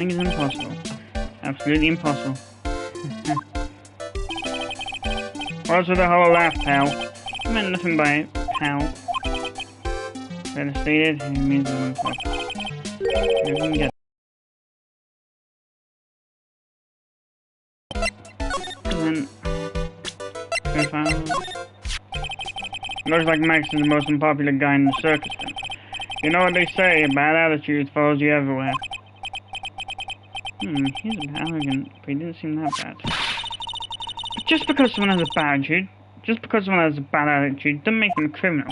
It's impossible. Absolutely impossible. What's with the whole laugh, pal? I meant nothing by it, pal. Better stated, it means the one fuck. You can get and then looks like Max is the most unpopular guy in the circus then. You know what they say, a bad attitude follows you everywhere. He's a bit arrogant, but he didn't seem that bad. But just because someone has a bad attitude, doesn't make them a criminal.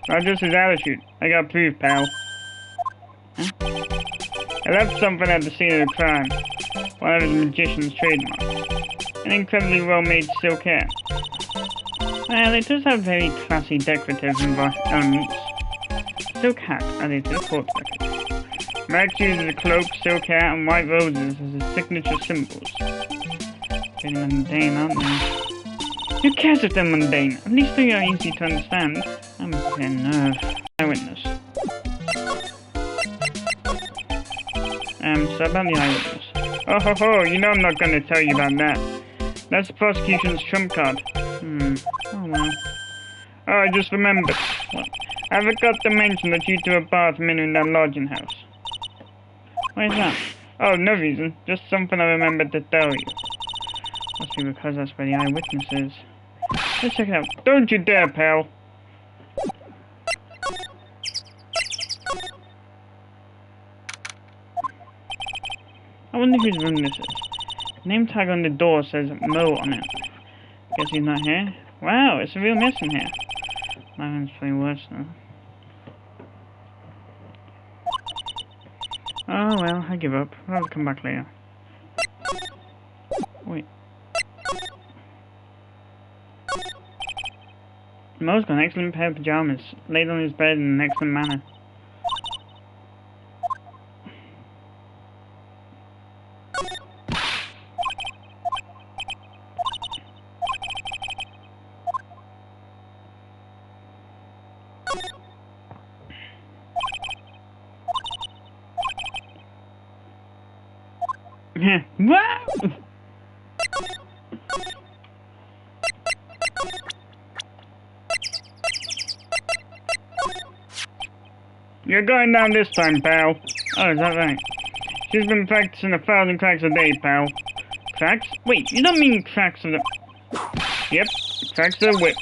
Not just his attitude. I got proof, pal. Huh? I left something at the scene of the crime. One of his magician's trademarks. An incredibly well-made silk hat. Well, it does have very classy decorative elements. Silk hat added to the court record. Max uses a cloak, silk hat, and white roses as his signature symbols. Pretty mundane, aren't they? Who cares if they're mundane? At least they are easy to understand. I'm a fair nerve. Eyewitness. So about the eyewitness. Oh ho ho, you know I'm not gonna tell you about that. That's the prosecution's trump card. Oh well. Oh, I just remembered. What? I forgot to mention that you two are bartending in that lodging house. Why is that? Oh, no reason. Just something I remembered to tell you. Must be because that's where the eyewitness is. Let's check it out. Don't you dare, pal! I wonder whose room this is. The name tag on the door says Mo on it. Guess he's not here. Wow, it's a real mess in here. My room's way worse though. Oh well, I give up. I'll come back later. Wait. Mo's got an excellent pair of pajamas, laid on his bed in an excellent manner. Wow! You're going down this time, pal. Oh, is that right? She's been practicing 1,000 cracks a day, pal. Cracks? Wait, you don't mean cracks of the... Yep, cracks of the whip.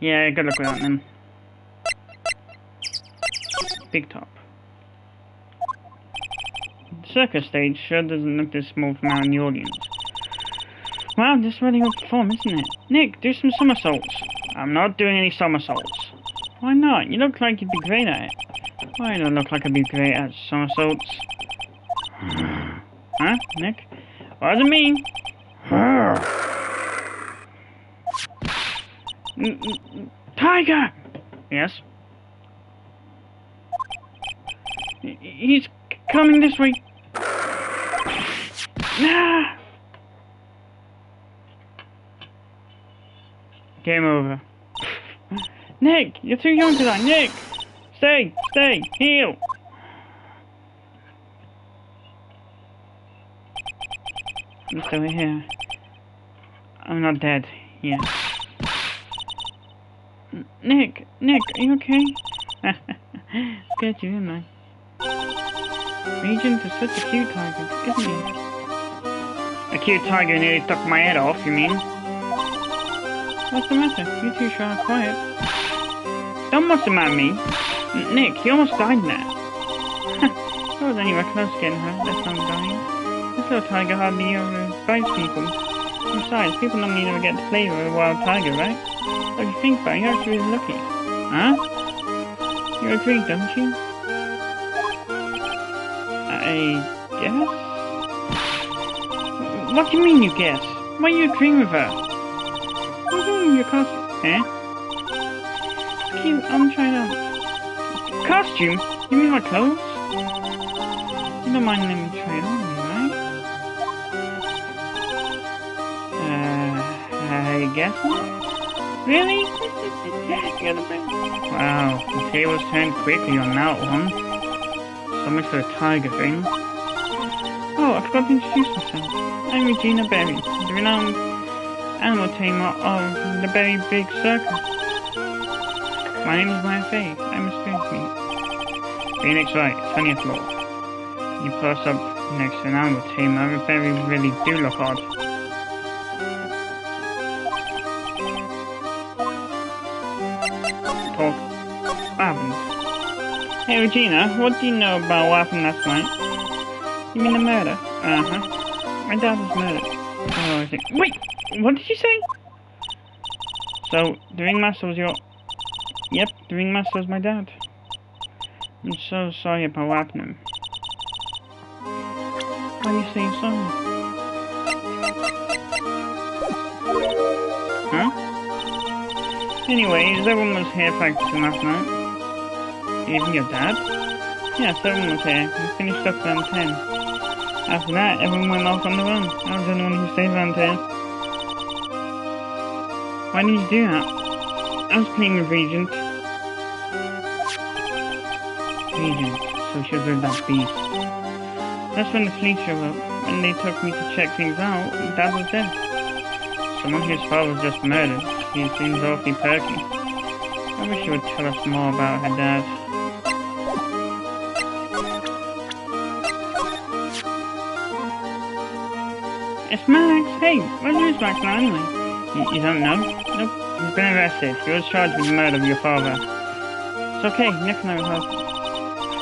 Yeah, good luck with that then. Big top. The circus stage sure doesn't look this small from out in the audience. Wow, this is really good perform, isn't it? Nick, do some somersaults. I'm not doing any somersaults. Why not? You look like you'd be great at it. Why don't look like I'd be great at somersaults? Huh, Nick? Wasn't me. Tiger! Yes? He's coming this way. Ah! Game over. Nick, you're too young to die. Nick! Stay! Heal! I'm still here. I'm not dead. Yeah. Nick, are you okay? Scared you, didn't I? Regent is such a cute tiger, isn't he? A cute tiger nearly took my head off, you mean? What's the matter? You two sure are quiet. Don't must have mad me. Nick, he almost died there. I was anywhere close to getting hurt, that's not dying. This little tiger hardly ever bites people. Besides, people normally never get the flavor of a wild tiger, right? What do you think about it? You're actually really lucky. Huh? You agree, don't you? I guess? What do you mean you guess? Why are you agreeing with her? Oh, your costume. Eh? Cute, I'm trying out. Costume? You mean my clothes? You don't mind letting me try it on, right? I guess not. Really? Wow, the tables turned quickly on that one. So much for the tiger thing. Oh, I forgot to introduce myself. I'm Regina Berry, the renowned animal tamer of the Berry Big Circus. My name is Maya Fay. I'm a spirit me. Phoenix Wright, 20th floor. You put us up next to an animal tamer, the Berry really do look odd. Talk. What happened? Hey Regina, what do you know about what happened last night? You mean the murder? Uh-huh. My dad was murdered. Oh, I think. Wait! What did you say? So, the ringmaster was your... Yep, the ringmaster was my dad. I'm so sorry about what happened to him. Why do you say you're sorry? Huh? Anyways, everyone was here practicing last night. Even your dad? Yes, everyone was here. We finished up around 10. After that, everyone went off on their own. I was the only one who stayed around here. Why did you do that? I was playing with Regent. Regent, so she was with that beast. That's when the police showed up, and they took me to check things out, and Dad was dead. Someone whose father was just murdered. He seems awfully perky. I wish she would tell us more about her dad. It's Max! Hey, where's Max now anyway? You don't know? Nope, he's been arrested. He was charged with the murder of your father. It's okay, Nick and I will help.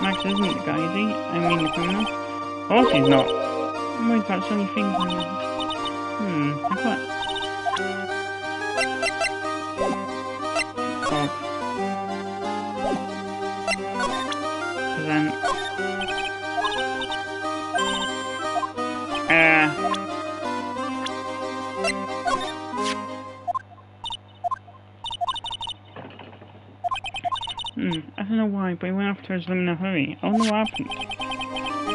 Max isn't the guy, is he? I mean the criminal? Of course he's not. We've got so many things on there. Like what? Then I don't know why, but he went off to his room in a hurry. I wonder what happened.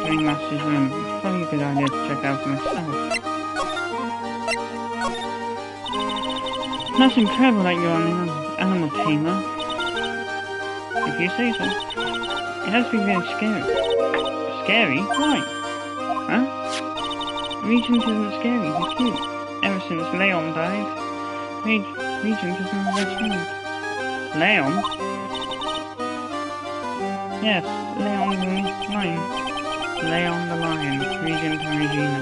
Ringmaster's room. It's probably a good idea to check out for myself. That's incredible that you're an animal tamer. If you say so. It has to be very scary. Scary? Why? Huh? Regent isn't scary, he's cute. Ever since Leon died, Regent is my best friend. Leon? Yes, Leon the Lion. Leon the Lion, Regent and Regina.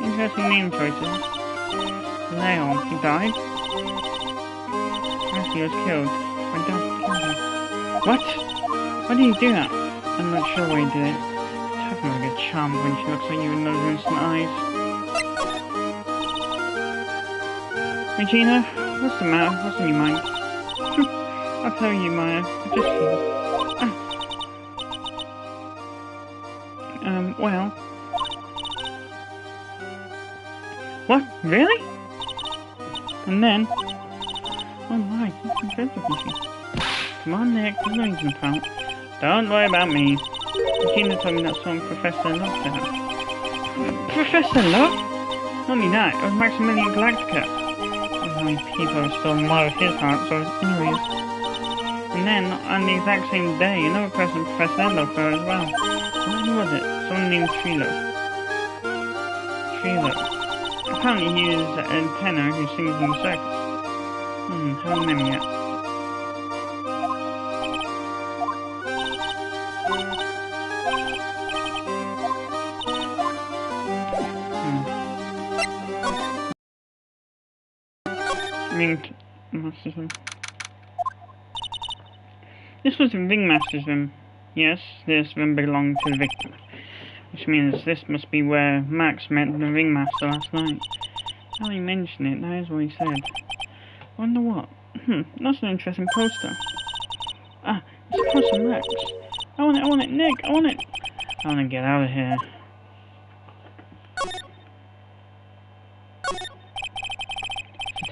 Interesting name choices. Leon, he died? Yes, he was killed. My dad killed him. What? Why did he do that? I'm not sure why he did it. It's having like a charm when she looks at you with those innocent eyes. Regina, what's the matter? What's on your mind? I'll tell you, Maya. I just feel... well... What? Really? And then... Oh my, he's incredible machine. Come on, Nick, there's no reason to pout. Don't worry about me. Regina told me that song Professor Love to her. Professor Love? Not only that, it was Maximilian Galactica. How many people have stolen more of his heart, so anyways. And then, on the exact same day, another person Professor Love for her as well. Who was it? Someone named Trilo. Apparently he is a tenor who sings in the circus. Haven't met him yet. Ringmaster's room. This was the ringmaster's room. Yes, this room belonged to the victim. Which means this must be where Max met the ringmaster last night. Now you mention it, that is what he said. Wonder what? That's an interesting poster. Ah, it's a poster of Max. I want it, Nick, I want it. I want to get out of here.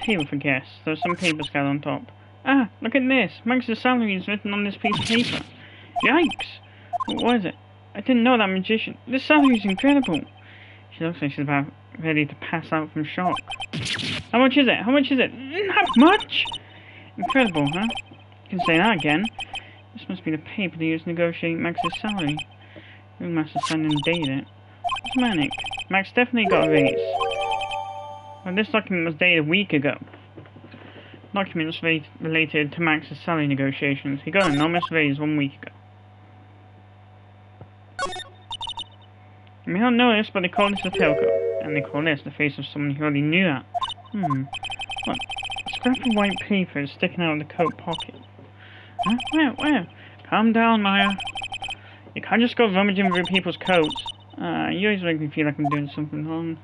Table for guests. There's some paper scattered on top. Ah, look at this. Max's salary is written on this piece of paper. Yikes! What is it? I didn't know that magician. This salary is incredible. She looks like she's about ready to pass out from shock. How much is it? How much is it? Not much! Incredible, huh? You can say that again. This must be the paper they used to negotiate Max's salary. Who must have sent and dated it? What's manic? Max definitely got a raise. Well, this document was dated a week ago. Documents related to Max's salary negotiations. He got an enormous raise 1 week ago. You may not know this, but they call this a tailcoat. And they call this the face of someone who already knew that. What? A scrap of white paper is sticking out of the coat pocket. Huh? Where? Calm down, Maya. You can't just go rummaging through people's coats. You always make me feel like I'm doing something wrong.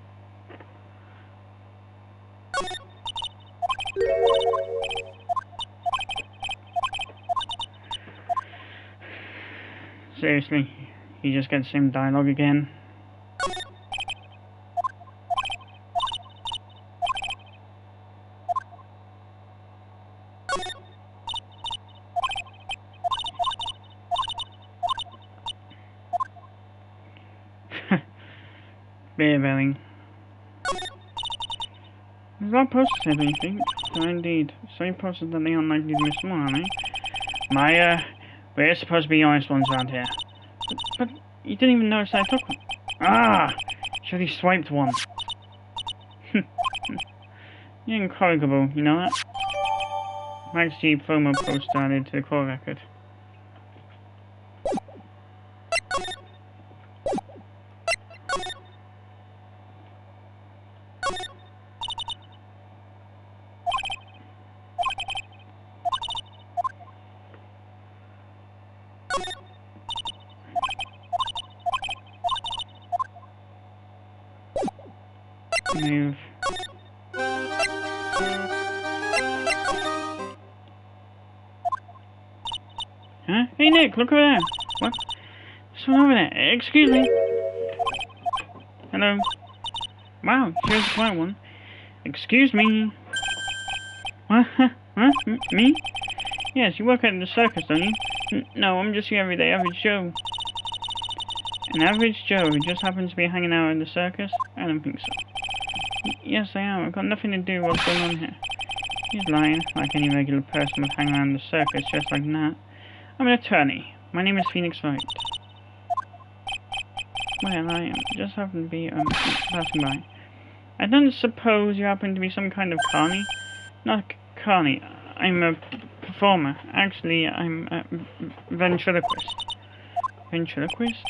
Seriously, you just get the same dialogue again. Beer belling. There's a lot of posters here, don't you think? So indeed. So many posters that they aren't likely to miss more, aren't they? Maya, we're supposed to be honest ones around here. But you didn't even notice I took one. Ah! Should have swiped one. You're incorrigible, you know that? Max G promo post added to the call record. Move. Huh? Hey Nick, look over there. What? There's one over there. Excuse me. Hello. Wow, here's the quiet one. Excuse me. What? Huh? Me? Yes, you work at the circus, don't you? No, I'm just your everyday average Joe. An average Joe who just happens to be hanging out in the circus? I don't think so. Yes, I am. I've got nothing to do with what's going on here. He's lying, like any regular person would hang around the circus just like that. I'm an attorney. My name is Phoenix Wright. Well, I just happen to be passing by. I don't suppose you happen to be some kind of carny? Not carny. I'm a performer. Actually, I'm a ventriloquist. Ventriloquist?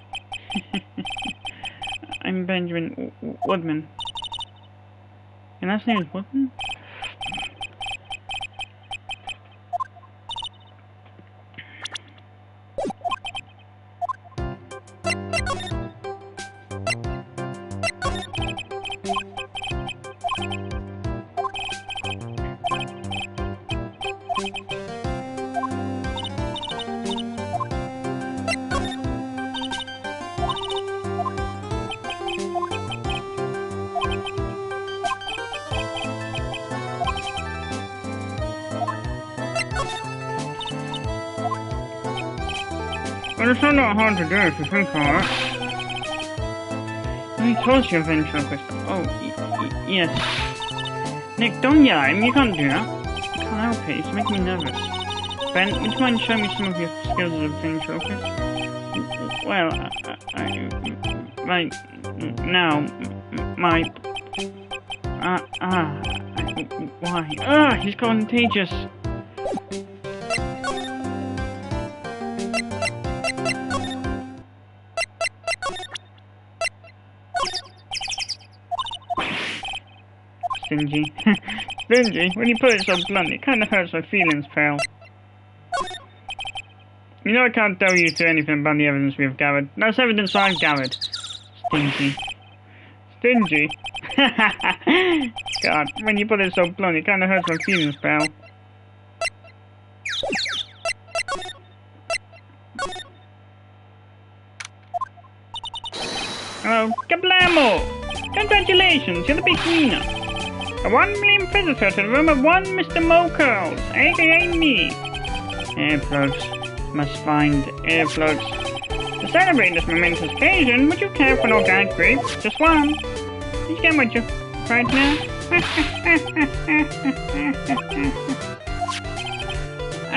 I'm Benjamin Woodman. Your last name is Woodman? Well, it's not that hard to do if you think about it. He told you a ventriloquist. Oh, yes. Nick, don't yell at him. You can't do that. I can't help it. It's making me nervous. Ben, would you mind showing me some of your skills as a ventriloquist? Well, right now, why? He's contagious. Stingy. Stingy? When you put it so blunt, it kind of hurts my feelings, pal. You know I can't tell you anything about the evidence we have gathered. That's evidence I've gathered. Stingy. Stingy? God, when you put it so blunt, it kind of hurts my feelings, pal. Hello. Kablamo! Congratulations, you're the big winner. A 1 million visitor to the room of one Mr. Mokos, aka me. Earplugs. Must find earplugs. To celebrate this momentous occasion, would you care for an organic grape? Just one. You get what you right now?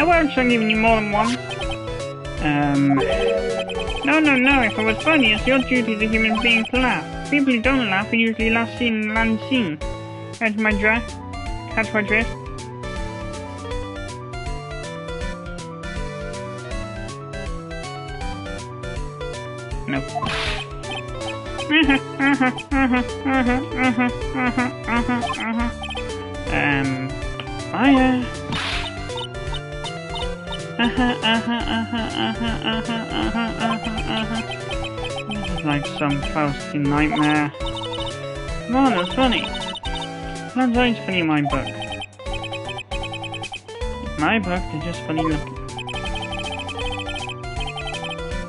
I won't start giving you more than one. No. If it was funny, it's your duty as a human being to laugh. People who don't laugh are usually last seen and unseen. Catch my drift? No. Fire. This is like some Fausty nightmare. Come on, it was funny. That's always funny in my book. In my book, they're just funny looking.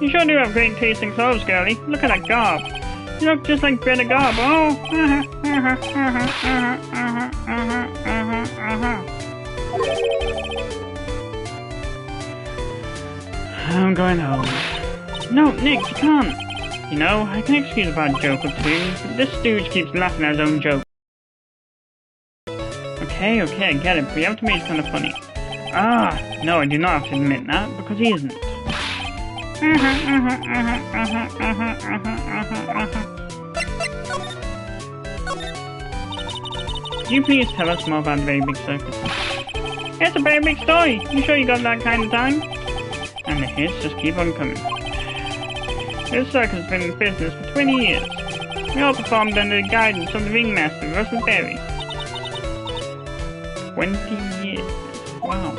You sure do have great taste in clothes, girlie. Look at that garb. You look just like Greta Garb. Oh. I'm going home. No, Nick, you can't. You know, I can excuse a bad joke or two, but this stooge keeps laughing at his own joke. Okay, I get it, but you have to make it kind of funny. No, I do not have to admit that, because he isn't. Could you please tell us more about the Very Big Circus? It's a very big story. You sure you got that kind of time? And the hits just keep on coming. This circus has been in business for 20 years. We all performed under the guidance of the ringmaster, Russell Berry. 20 years. Wow.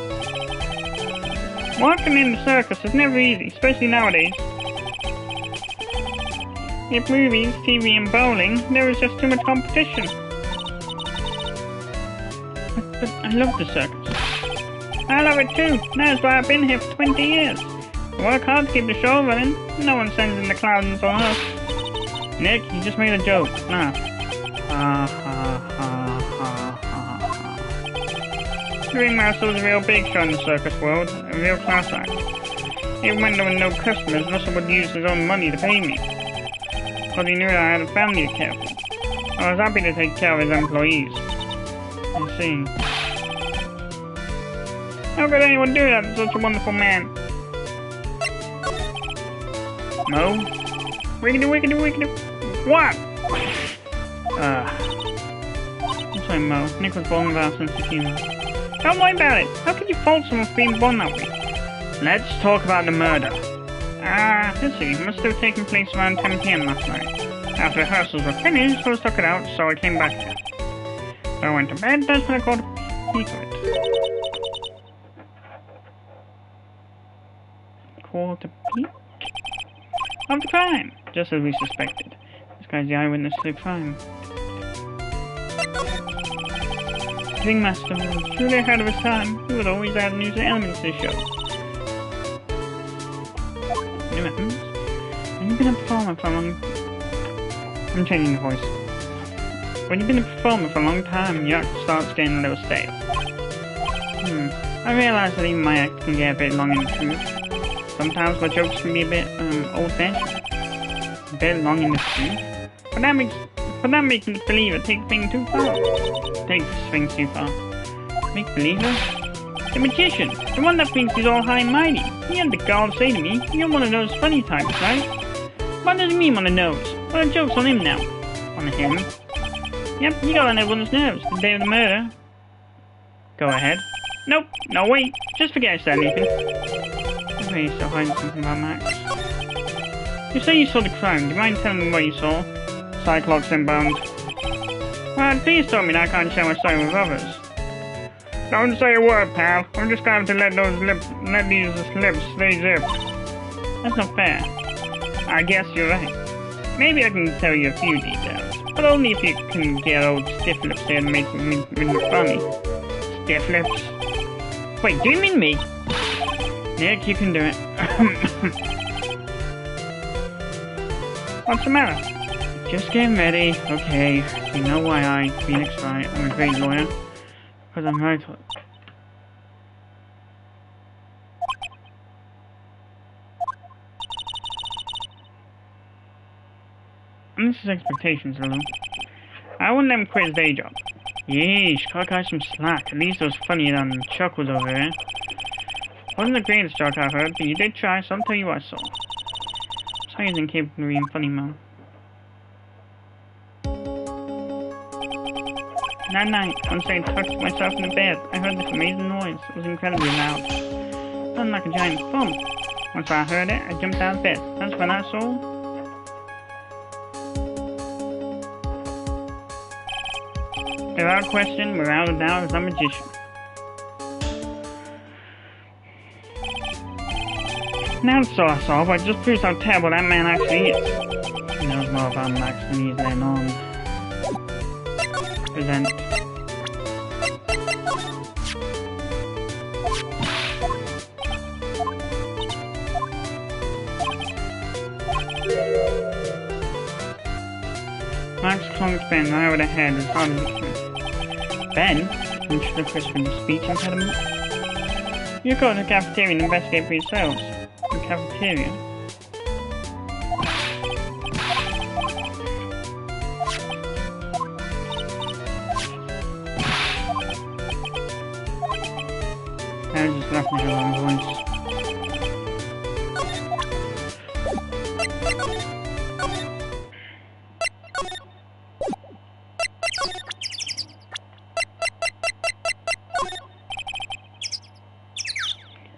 Working in the circus is never easy, especially nowadays. In movies, TV and bowling, there is just too much competition. But I love the circus. I love it too. That's why I've been here for 20 years. I work hard to keep the show running. No one sends in the clowns on us. Nick, you just made a joke. Laugh. Ha ha ha ha ha ha. The ringmaster was a real big show in the circus world. A real class act. Even when there were no customers, Russell would use his own money to pay me. Because he knew that I had a family to care for. I was happy to take care of his employees. I see. How could anyone do that to such a wonderful man? No? Wiggity. What? I'm sorry, Mo. Nick was born with our sense of humor. Don't worry about it. How could you fault someone for being born that way? Let's talk about the murder. Let's see. It must have taken place around 10 PM last night. After rehearsals were finished, I was stuck it out, so I came back here. So I went to bed, that's when I caught a peek of it. Caught a peek of the crime, just as we suspected. This guy's the eyewitness to the crime. The ringmaster was truly ahead of his time. He would always add new elements to the show. New elements? When you've been a performer for a long... I'm changing the voice. When you've been a performer for a long time, your act starts getting a little stale. I realise that even my act can get a bit long in the tooth. Sometimes my jokes can be a bit, old-fashioned. A bit long in the tooth. But that makes me believer take things too far. Take things too far. Make believer? The magician! The one that thinks he's all high and mighty. He had the gall to say to me, you're one of those funny types, right? What does he mean on the nose? Well, the joke's on him now. On him? Yep, you got on everyone's nerves the day of the murder. Go ahead. Nope, no wait. Just forget I said anything. Okay, you're still hiding something about Max. You say you saw the crime. Do you mind telling me what you saw? Cyclops inbound. Well, please tell me that I can't share my story with others. Don't say a word, pal. I'm just going to let these lips stay zipped. That's not fair. I guess you're right. Maybe I can tell you a few details, but only if you can get old stiff lips here and make me funny. Stiff lips? Wait, do you mean me? Nick, you can do it. What's the matter? Just getting ready. Okay, you know why Phoenix right. I'm a great lawyer. Because I'm right. And this is expectations, Lulu. I wouldn't let him quit his day job. Yeesh, cut guys some slack. At least it was funnier than Chuck was over here. Wasn't the greatest joke I've heard, but you did try, so I'll tell you what I saw. Sorry, isn't capable of being funny, Mom. That night, once I tucked myself in the bed, I heard this amazing noise. It was incredibly loud. It sounded like a giant thump. Once I heard it, I jumped out of bed. That's when I saw... Without question, without a doubt, is a magician. Now that's all I saw, but it just proves how terrible that man actually is. He knows more about Max than he's letting on. Present. Max clunked Ben right over the head as hard as he could. Ben? Finished the Chris with the speech impediment. You go to the cafeteria and investigate for yourselves. The cafeteria? I was just laughing at her own voice.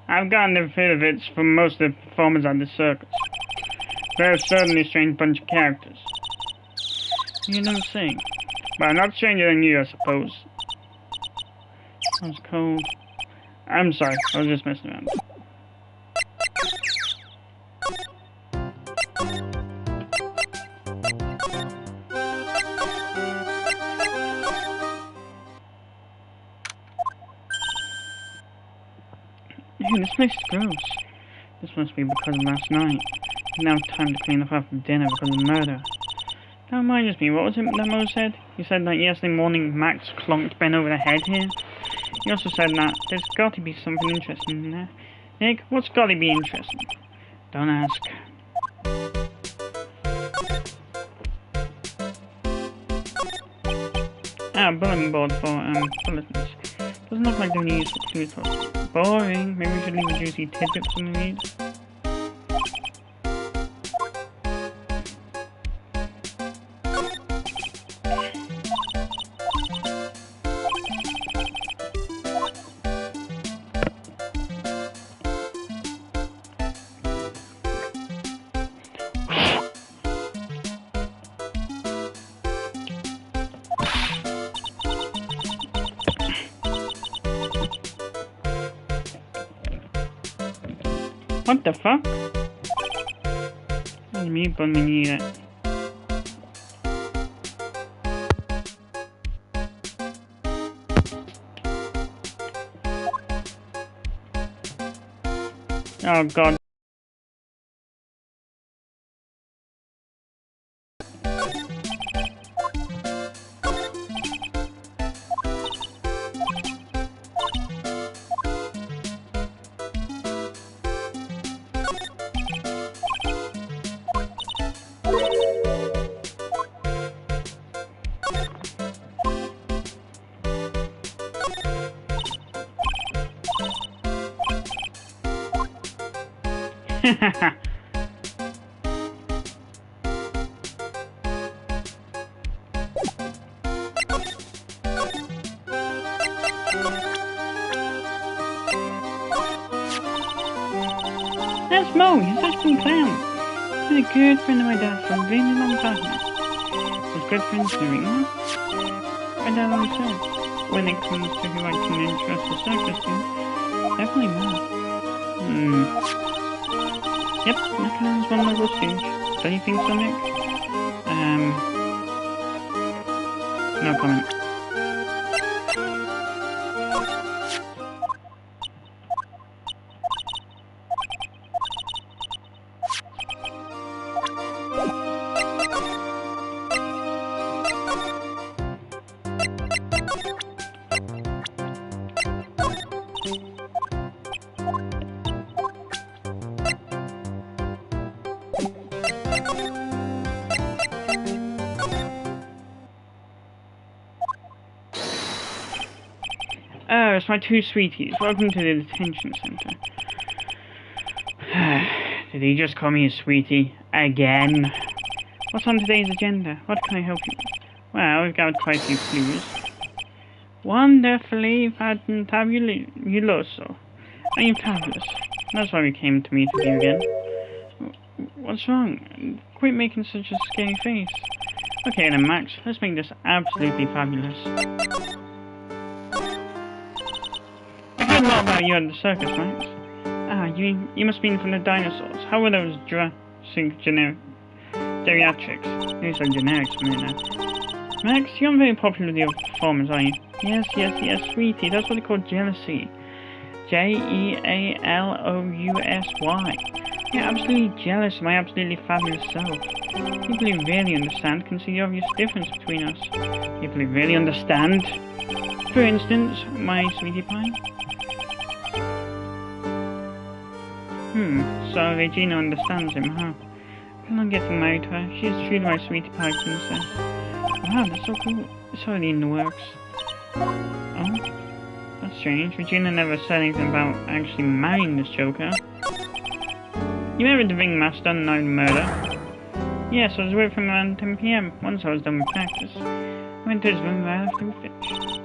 I've gotten the feel of it from most of the performers at the circus. They're certainly a strange bunch of characters. You don't say. But I'm not stranger than you, I suppose. I was cold. I'm sorry, I was just messing around. Hey, this place is gross. This must be because of last night. Now time to clean up after dinner because of murder. That reminds me, what was it that Mo said? He said that yesterday morning Max clonked Ben over the head here. He also said that there's got to be something interesting in there. Nick, what's got to be interesting? Don't ask. Bulletin board for bulletins. Doesn't look like they're any useful clues for us. Boring. Maybe we should leave a juicy tidbit for them to read. What the fuck? That's me, but we need it. Oh god. That's Mo, he's such a good clown. He's a good friend of my dad's for a really long time now. His good friends doing that? My dad always said, when it comes to who I can entrust the circus to, definitely Mo. Yep, that clown's one level stage. Don't you think so, Nick? No comment. Oh, it's my two sweeties. Welcome to the detention center. Did he just call me a sweetie? Again? What's on today's agenda? What can I help you with? Well, we've got quite a few clues. Wonderfully fabuloso. I mean, fabulous. That's why we came to meet with you again. What's wrong? Quit making such a scary face. Okay then, Max. Let's make this absolutely fabulous. I heard a lot about you at the circus, Max. Ah, you must be from the dinosaurs. How were those Jurassic geriatrics? These are generics for me now. Max, you're not very popular with your performers, are you? Yes, sweetie. That's what they call jealousy. Jealousy. You're absolutely jealous of my absolutely fabulous self. People who really understand can see the obvious difference between us. People who really understand. For instance, my sweetie pie. So Regina understands him, huh? I'm not getting married to her. She's truly my sweetie pie princess. Wow, that's so cool. It's already in the works. Oh? That's strange. Regina never said anything about actually marrying this Joker. You met with the ringmaster on the night of murder? Yes, I was with him around 10 PM. Once I was done with practice. I went to his room right after we finished.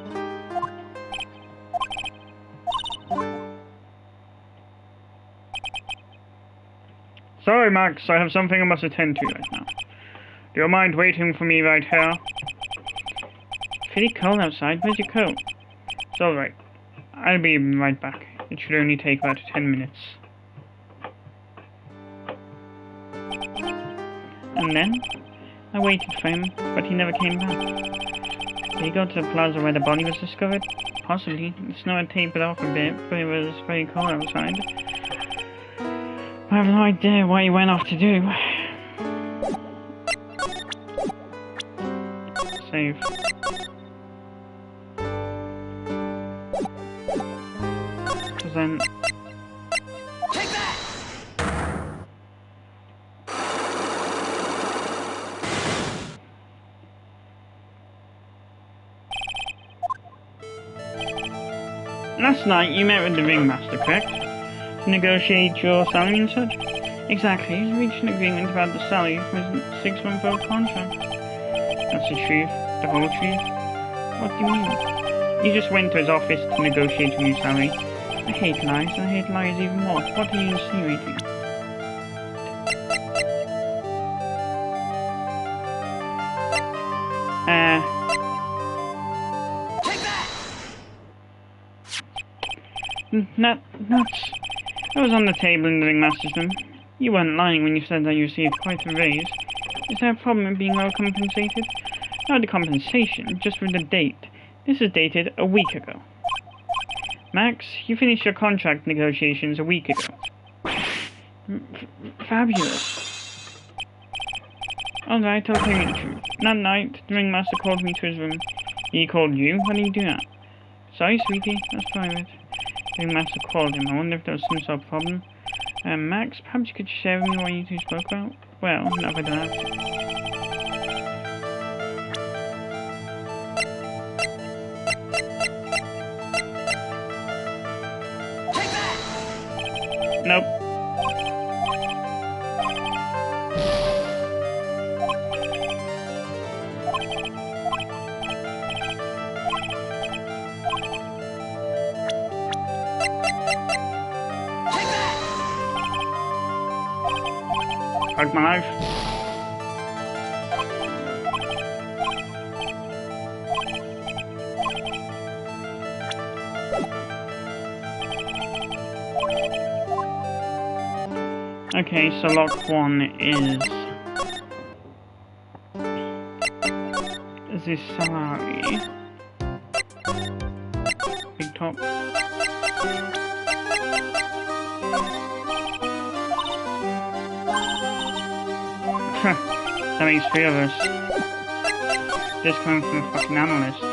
Sorry, Max. I have something I must attend to right now. Do you mind waiting for me right here? Pretty cold outside. Where's your coat? It's alright. I'll be right back. It should only take about 10 minutes. And then, I waited for him, but he never came back. Did he go to the plaza where the body was discovered? Possibly. The snow had tapered off a bit, but it was very cold outside. I have no idea what he went off to do. Save. Because then... Take that! Last night you met with the ringmaster, correct? To negotiate your salary and such? Exactly, he's reached an agreement about the salary for his 6-month-old contract. That's the truth, the whole truth. What do you mean? You just went to his office to negotiate a new salary. I hate lies, and I hate lies even more. What are you insinuating? Take that! Nuts. That was on the table in the ringmaster's room. You weren't lying when you said that you received quite a raise. Is there a problem in being well compensated? Not the compensation, just with the date. This is dated a week ago. Max, you finished your contract negotiations a week ago. Fabulous. Alright, I'll tell you the truth. That night, the ringmaster called me to his room. He called you? Why did he do that? Sorry, sweetie, that's private. The ringmaster called him. I wonder if there was some sort of problem. Max, perhaps you could share with me what you two spoke about? Well, not if I don't have to. Take that! Nope. Fuck my life. Okay, so lock 1 is the salary. Big top. That makes 3 of us. This coming from a fucking analyst.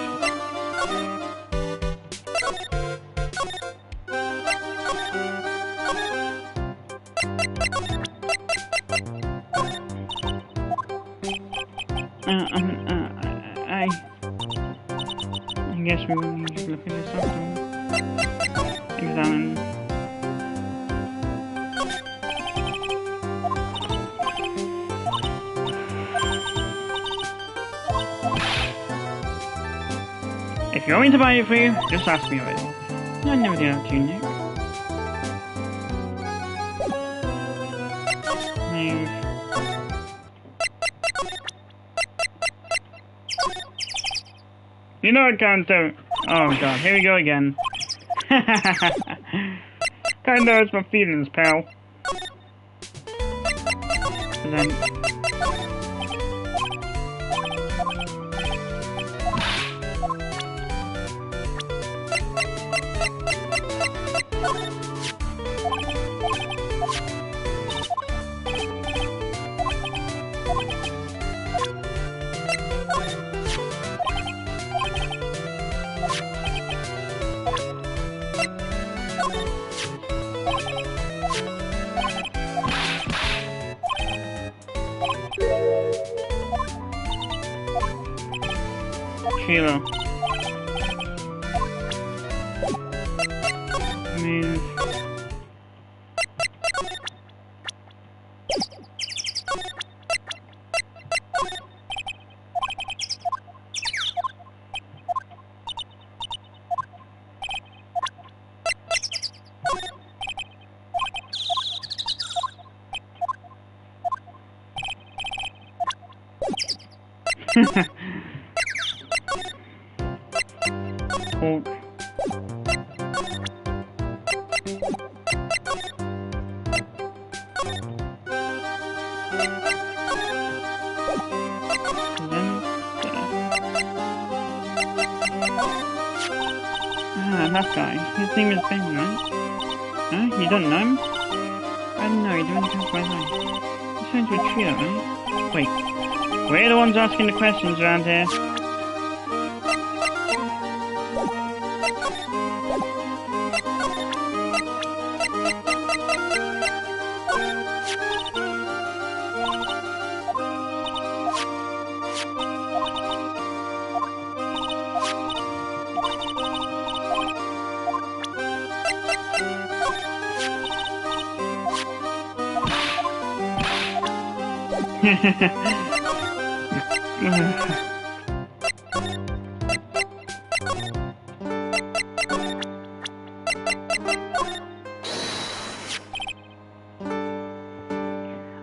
I guess we will need to look at this up and examine. you want me to buy it for you? Just ask me already. I never do that to you, Nick. Move. You know I can't do. Oh god, here we go again. Kinda hurts my feelings, pal. But then... Kilo. Move. Talk. That guy. His name is Ben, right? Huh? You don't know him? I don't know, he didn't come to my life. He's trying to a trio, right? Wait. We're the ones asking the questions around here.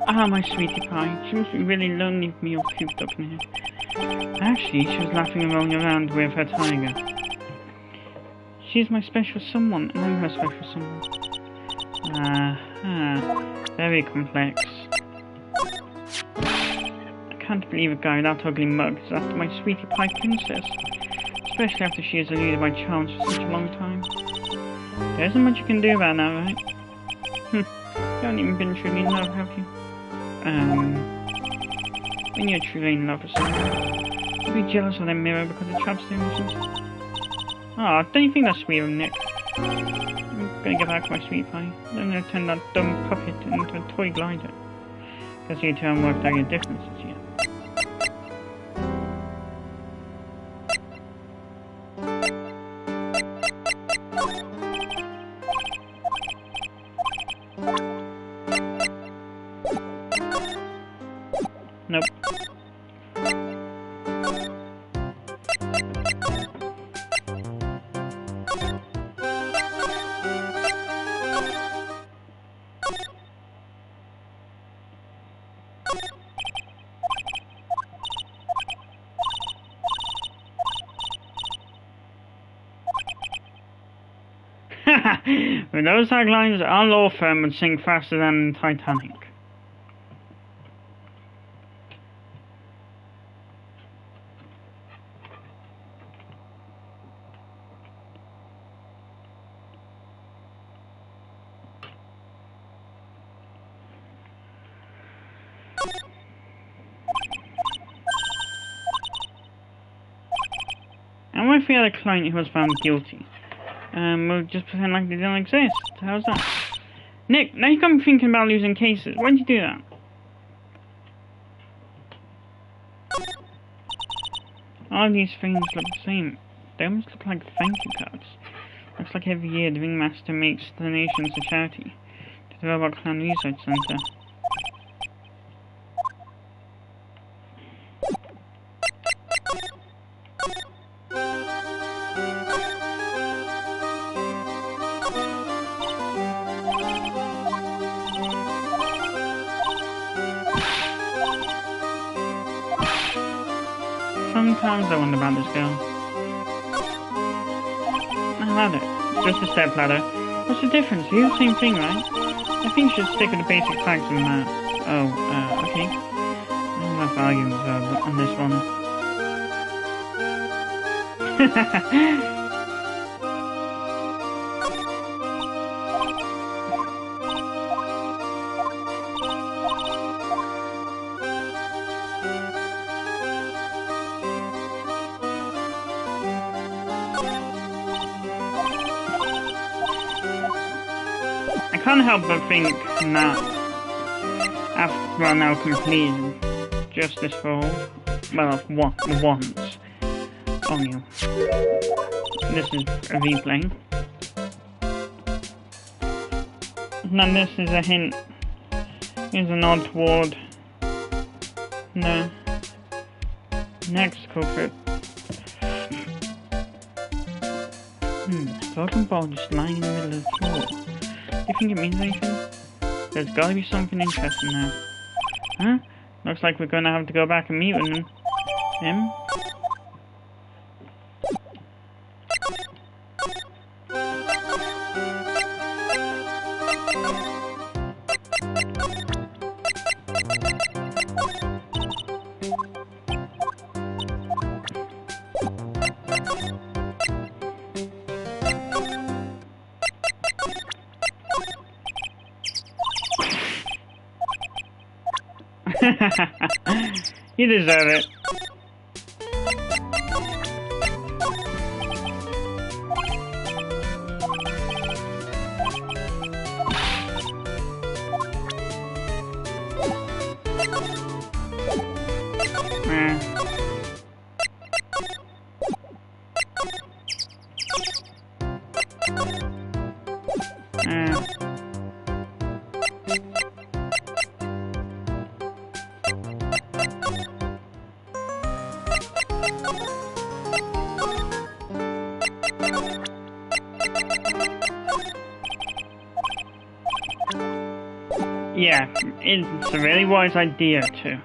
Ah, my sweetie pie. She must be really lonely with me all cooped up in here. Actually, she was laughing and rolling around with her tiger. She's my special someone, and I'm her special someone. Very complex. I can't believe a guy with that ugly mug is after my sweetie pie princess. Especially after she has eluded my charms for such a long time. There isn't much you can do about that, right? You haven't even been truly in love, have you? When you're truly in love with someone, you'll be jealous of their mirror because it traps their emotions. Oh, don't you think that's sweet of Nick? I'm gonna get back my sweet pie. I'm gonna turn that dumb puppet into a toy glider. Guess you two haven't worked out your differences yet. Nope. With those taglines, our law firm would sink faster than Titanic. And what if we had a client who was found guilty? We'll just pretend like they don't exist. How's that? Nick, now you come thinking about losing cases. Why'd you do that? All these things look the same. They almost look like thank you cards. Looks like every year the ringmaster makes donations to charity, to the Robot Clan Research Center. Sometimes I wonder about this girl. A ladder. It's just a step ladder. What's the difference? They do the same thing, right? I think you should stick with the basic facts of the matter. Oh, okay. I'm not arguing with her on this one. I can't help but think that after I've now completed Justice for All, well, once, on you. This is a replay. Now this is a hint. Here's a nod toward the next culprit. Broken ball just lying in the middle of the floor. Do you think it means anything? There's gotta be something interesting there. Huh? Looks like we're gonna have to go back and meet with him. You deserve it. Yeah, it's a really wise idea to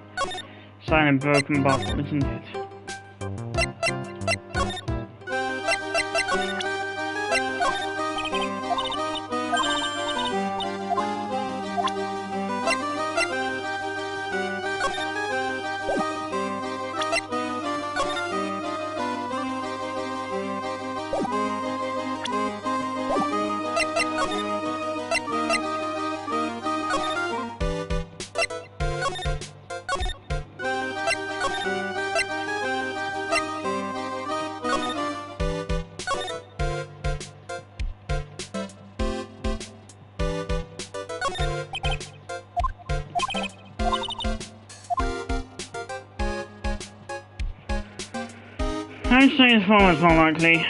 sign a broken bottle, isn't it? I'd say his fall is more likely.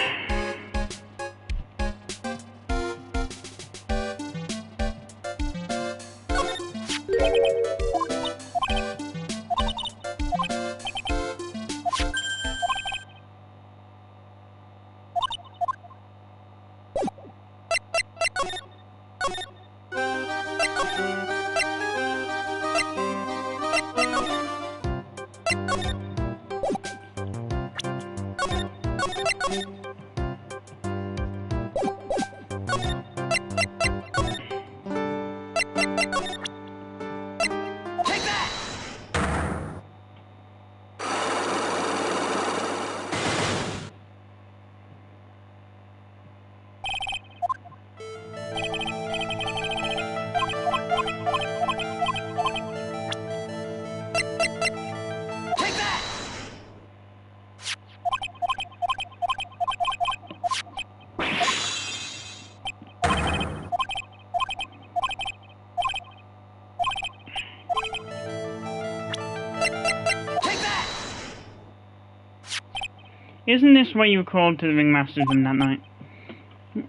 Isn't this what you were called to the ringmaster's room that night?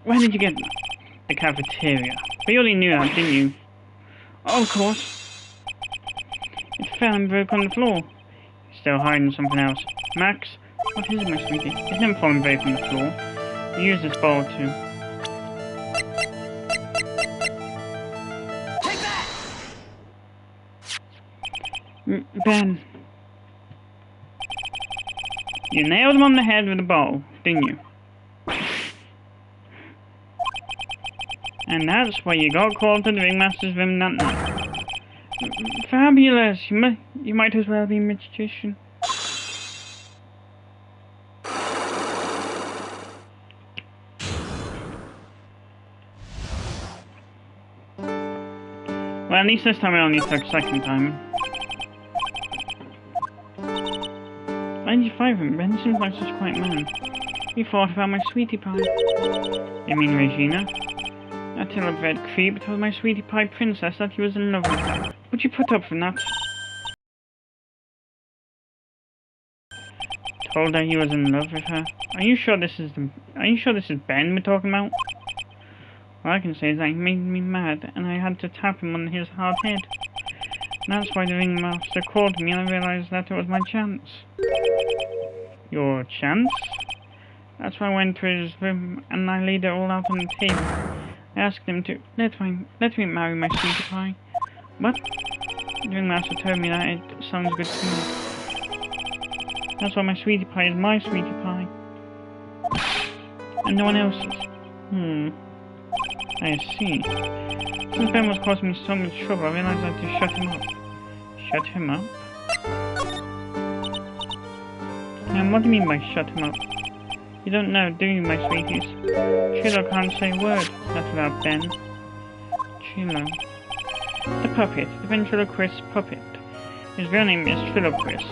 Where did you get that? The cafeteria. But you already knew that, didn't you? Oh, of course. It fell and broke on the floor. He's still hiding something else. Max? What is it, my sweetie? It's never fallen and broke on the floor. You used this ball too. Take that! Ben. You nailed him on the head with a ball, didn't you? And that's why you got called to the ringmaster's room that night. Fabulous! You might as well be a magician. Well, at least this time I only took second time. Why did you fire him? Ben seems like such a quiet man. You thought about my sweetie pie. You mean Regina? That little red creep told my sweetie pie princess that he was in love with her. Would you put up for that? Told her he was in love with her. Are you sure this is Ben we're talking about? All I can say is that he made me mad, and I had to tap him on his hard head. And that's why the ringmaster called me, and I realized that it was my chance. Your chance? That's why I went to his room, and I laid it all out on the table. I asked him to let me marry my sweetie pie. What? The ringmaster told me that it sounds good to me. That's why my sweetie pie is my sweetie pie. And no one else's. I see. Since Ben was causing me so much trouble, I realized I had to shut him up. Shut him up? And what do you mean by shut him up? You don't know, do you, my sweeties? Chilo can't say a word, not without Ben. Chilo. The puppet, the ventriloquist puppet. His real name is Triloquist.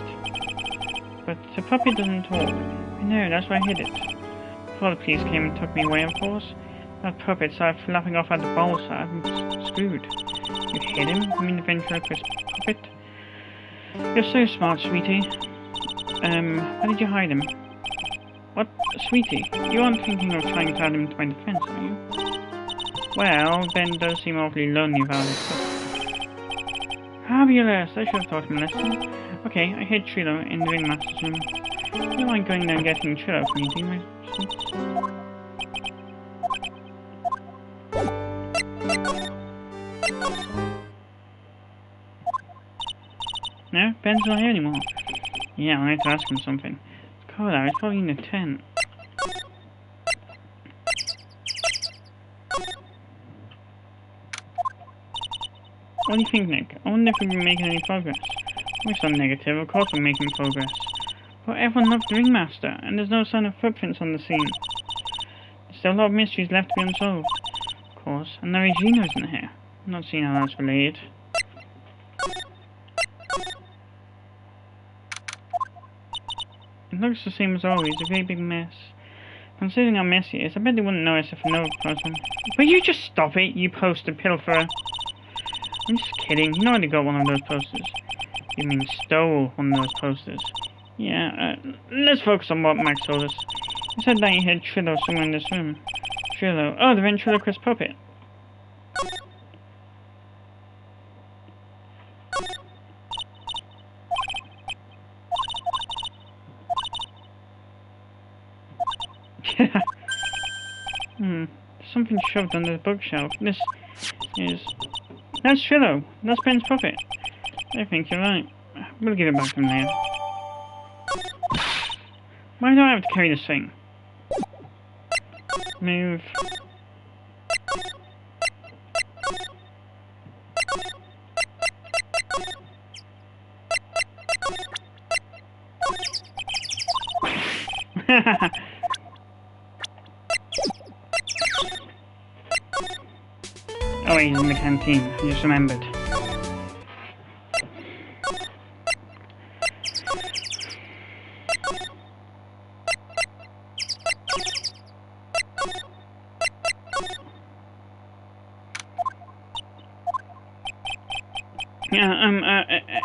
But the puppet doesn't talk. I know, that's why I hid it. Before the police came and took me away, of course. That puppet started flapping off at the ball, so I'm screwed. You hid him? I mean the ventriloquist puppet? You're so smart, sweetie. How did you hide him? What? Sweetie, you aren't thinking of trying to add him to my defense, are you? Well, Ben does seem awfully lonely without his puppet. Fabulous! I should have taught him a lesson. Okay, I hid Trilo in the ringmaster's room. You don't mind going there and getting Trilo for me, do you, my sweets? No? Ben's not here anymore. Yeah, I have to ask him something. It's cold out, he's probably in the tent. What do you think, Nick? I wonder if we've been making any progress. We're so negative, of course we're making progress. But everyone loved the ringmaster, and there's no sign of footprints on the scene. There's still a lot of mysteries left to be unsolved. Of course, and now Regina isn't here. I'm not seeing how that's related. It looks the same as always, a great big mess. Considering how messy it is, I bet they wouldn't notice if another person... Will you just stop it, you poster pilferer? I'm just kidding, you know I got one of those posters. You mean stole one of those posters. Yeah, let's focus on what Max told us. He said that he had Trilo somewhere in this room. Trilo? Oh, the ventriloquist puppet. Something shoved under the bookshelf. This is... That's Trilo. That's Ben's puppet. I think you're right. We'll give it back from there. Why do I have to carry this thing? Move. Oh wait, he's in the canteen. I just remembered.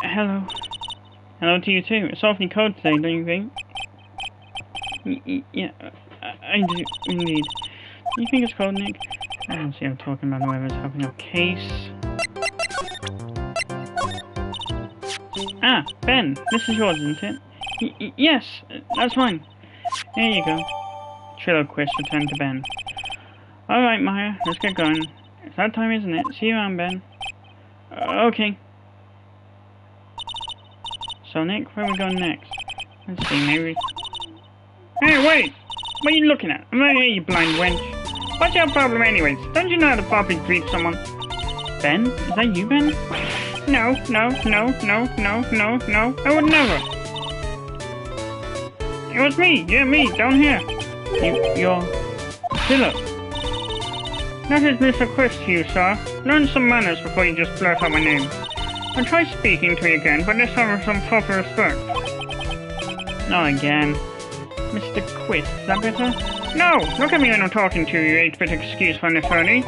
Hello. Hello to you too. It's awfully cold today, don't you think? Yeah, I do, indeed. Do you think it's cold, Nick? I don't see I'm talking about whoever's helping your case. Ah, Ben, this is yours, isn't it? Yes, that's mine. Here you go. Triloquist returned to Ben. Alright, Maya, let's get going. It's that time, isn't it? See you around, Ben. Okay. So, Nick, where are we going next? Let's see, Hey, wait! What are you looking at? I'm right here, you blind wench. What's your problem anyways? Don't you know how to properly greet someone? Ben? Is that you, Ben? No. I would never. It was me. Yeah, me, down here. You're... Philip. That is Mr. Quist to you, sir. Learn some manners before you just blurt out my name. I'll try speaking to you again, but this time with some proper respect. Not again. Mr. Quist, is that better? No! Look at me when I'm talking to you, 8-bit excuse for an attorney.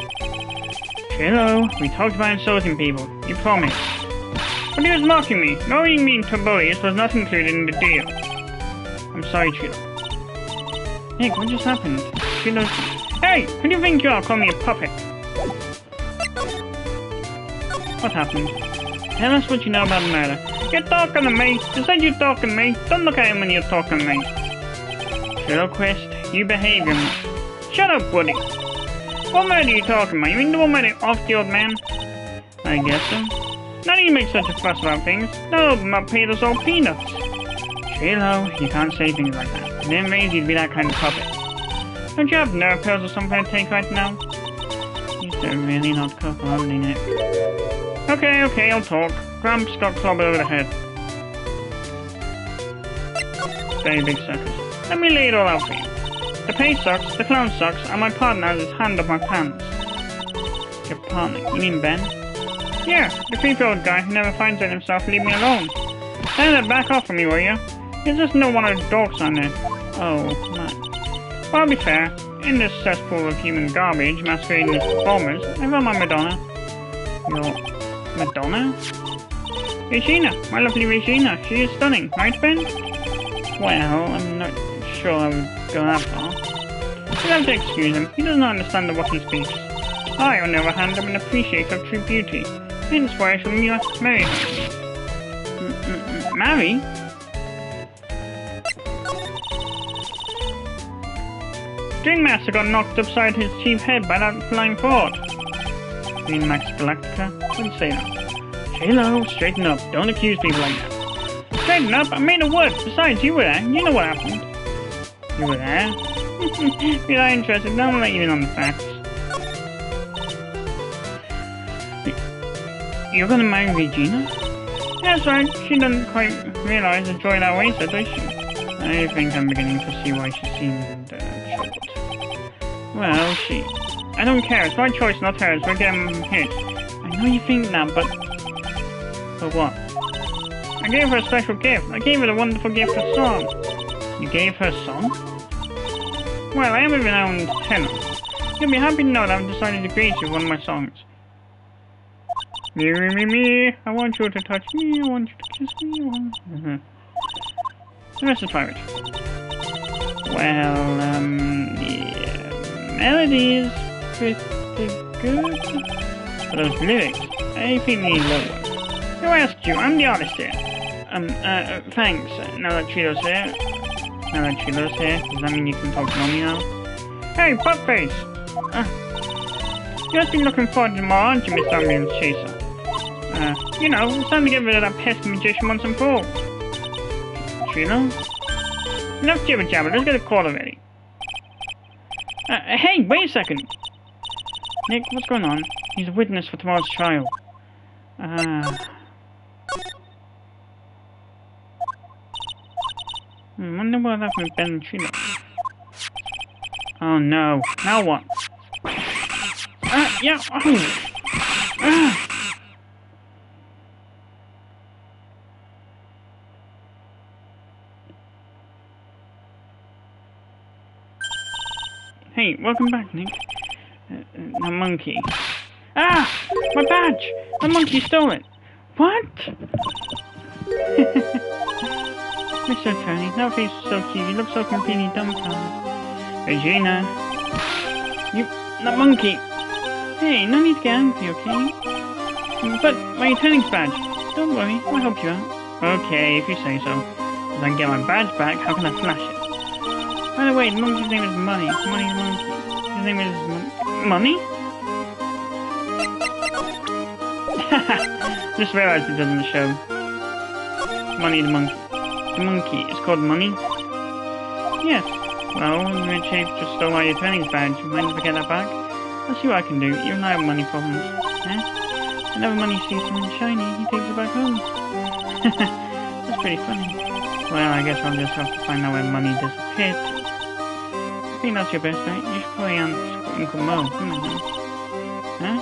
Hello, we talked about insulting people. You promised. But he was mocking me. Knowing me to bullies was not included in the deal. I'm sorry, Chilo. Nick, what just happened? Chilo's... Hey! Who do you think you are? Call me a puppet. What happened? Tell us what you know about the murder. You're talking to me. You said you're talking to me. Don't look at him when you're talking to me. Chilo Quest, you behave him. Shut up, Woody. What murder are you talking about? You mean the one where off the old man? I guess so. Now you make such a fuss about things. No, my Peter's all peanuts. Chilo, you can't say things like that. It didn't mean you'd be that kind of puppet. Don't you have nerve pills or something to take right now? These are really not cooperating it. Okay, I'll talk. Gramps got clobbered over the head. Very big circus. Let me lay it all out for you. The page sucks, the clown sucks, and my partner has his hand up my pants. Your partner? You mean Ben? Yeah, the creepy old guy who never finds it himself. Leave me alone. Tell him to back off from me, will you? He's just no one of the dorks on there. Oh, man. Well, I'll be fair. In this cesspool of human garbage masquerading as performers, I found my Madonna. Your... Madonna? Regina, my lovely Regina. She is stunning, right, Ben? Well, I'm not sure I would go that far. You'll have to excuse him. He does not understand the what he speaks. I, on the other hand, am an appreciator of true beauty. Hence why I shall marry her. Marry? Stringmaster got knocked upside his chief head by that flying fraud. You mean Max Galactica? Don't say that. Halo, straighten up. Don't accuse people like that. Straighten up? I made a word. Besides, you were there. You know what happened. You were there? If you're not interested, then I'll let you in on the facts. You're gonna marry Regina? That's right. She doesn't quite realize the joy that awaits her, does she? I think I'm beginning to see why she seemed troubled. Well, I don't care. It's my choice, not hers. We're getting hit. I know you think that, but... But what? I gave her a special gift. I gave her the wonderful gift of song. You gave her a song? Well, I am a renowned tenor. You'll be happy to know that I've decided to grace you with one of my songs. Me, I want you to touch me, I want you to kiss me, The rest is private. Well, yeah, melody is pretty good. But those lyrics, I think they need lower. Who asked you? I'm the artist here. Thanks. Now that Chilo's here. Does that mean you can talk normally now? Hey, buttface! You must be looking forward to tomorrow, aren't you, Miss Ambulance Chaser? You know, it's time to get rid of that pesky magician once and for all. Chilo? Enough jibber jabber, let's get a call already. Hey, wait a second! Nick, what's going on? He's a witness for tomorrow's trial. Wonder what happened with Ben and Chilo. Oh no, now what? Yeah, Hey, welcome back, Nick. The monkey. My badge! The monkey stole it! What? Mr. Attorney, that face is so cute. You look so completely dumbfounded. Regina. That monkey! Hey, no need to get angry, okay? But my attorney's badge. Don't worry, I'll help you out. Okay, if you say so. If I can get my badge back, how can I flash it? By the way, the monkey's name is Money. Money the monkey. His name is Money? Just realized it doesn't show. Money the monkey. The monkey is called Money. Yes. Well, the rich ape just stole all your training badge. Mind if I get that back? I'll see what I can do. You and I have money problems. Eh? Whenever money sees something shiny, he takes it back home. That's pretty funny. Well, I guess I'll just have to find out where money disappeared. I think that's your best bet. You should probably ask Uncle Mo. Huh?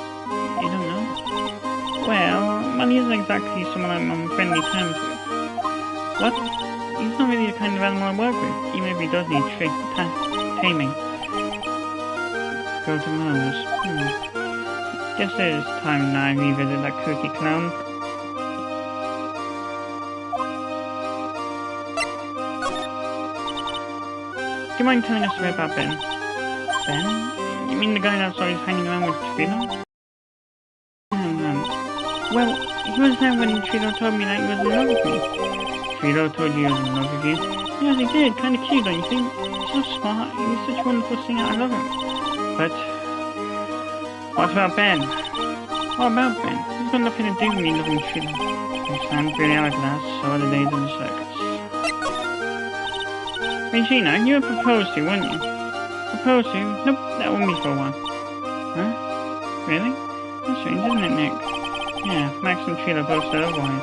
You don't know? Well, money isn't exactly someone I'm on friendly terms with. What? He's not really the kind of animal I work with, even if he does need taming. Go to Mo's. Guess it is time now I revisit that kooky clown. Do you mind telling us a bit about Ben? Ben? You mean the guy that saw he's hanging around with Trilo? Well, he was there when Trilo told me that he was in love with me. Trilo told you he was in love with you? Yes, he did. Kinda cute, don't you think? So smart. He's such a wonderful singer. I love him. But what about Ben? What about Ben? He's got nothing to do with me loving Trilo. He stands through the hourglass, so are the days of the circus. Regina, you were proposed to, weren't you? Proposed to? Nope, that won't be for a while. Huh? Really? That's strange, isn't it, Nick? Yeah, Max and Trilo both said otherwise.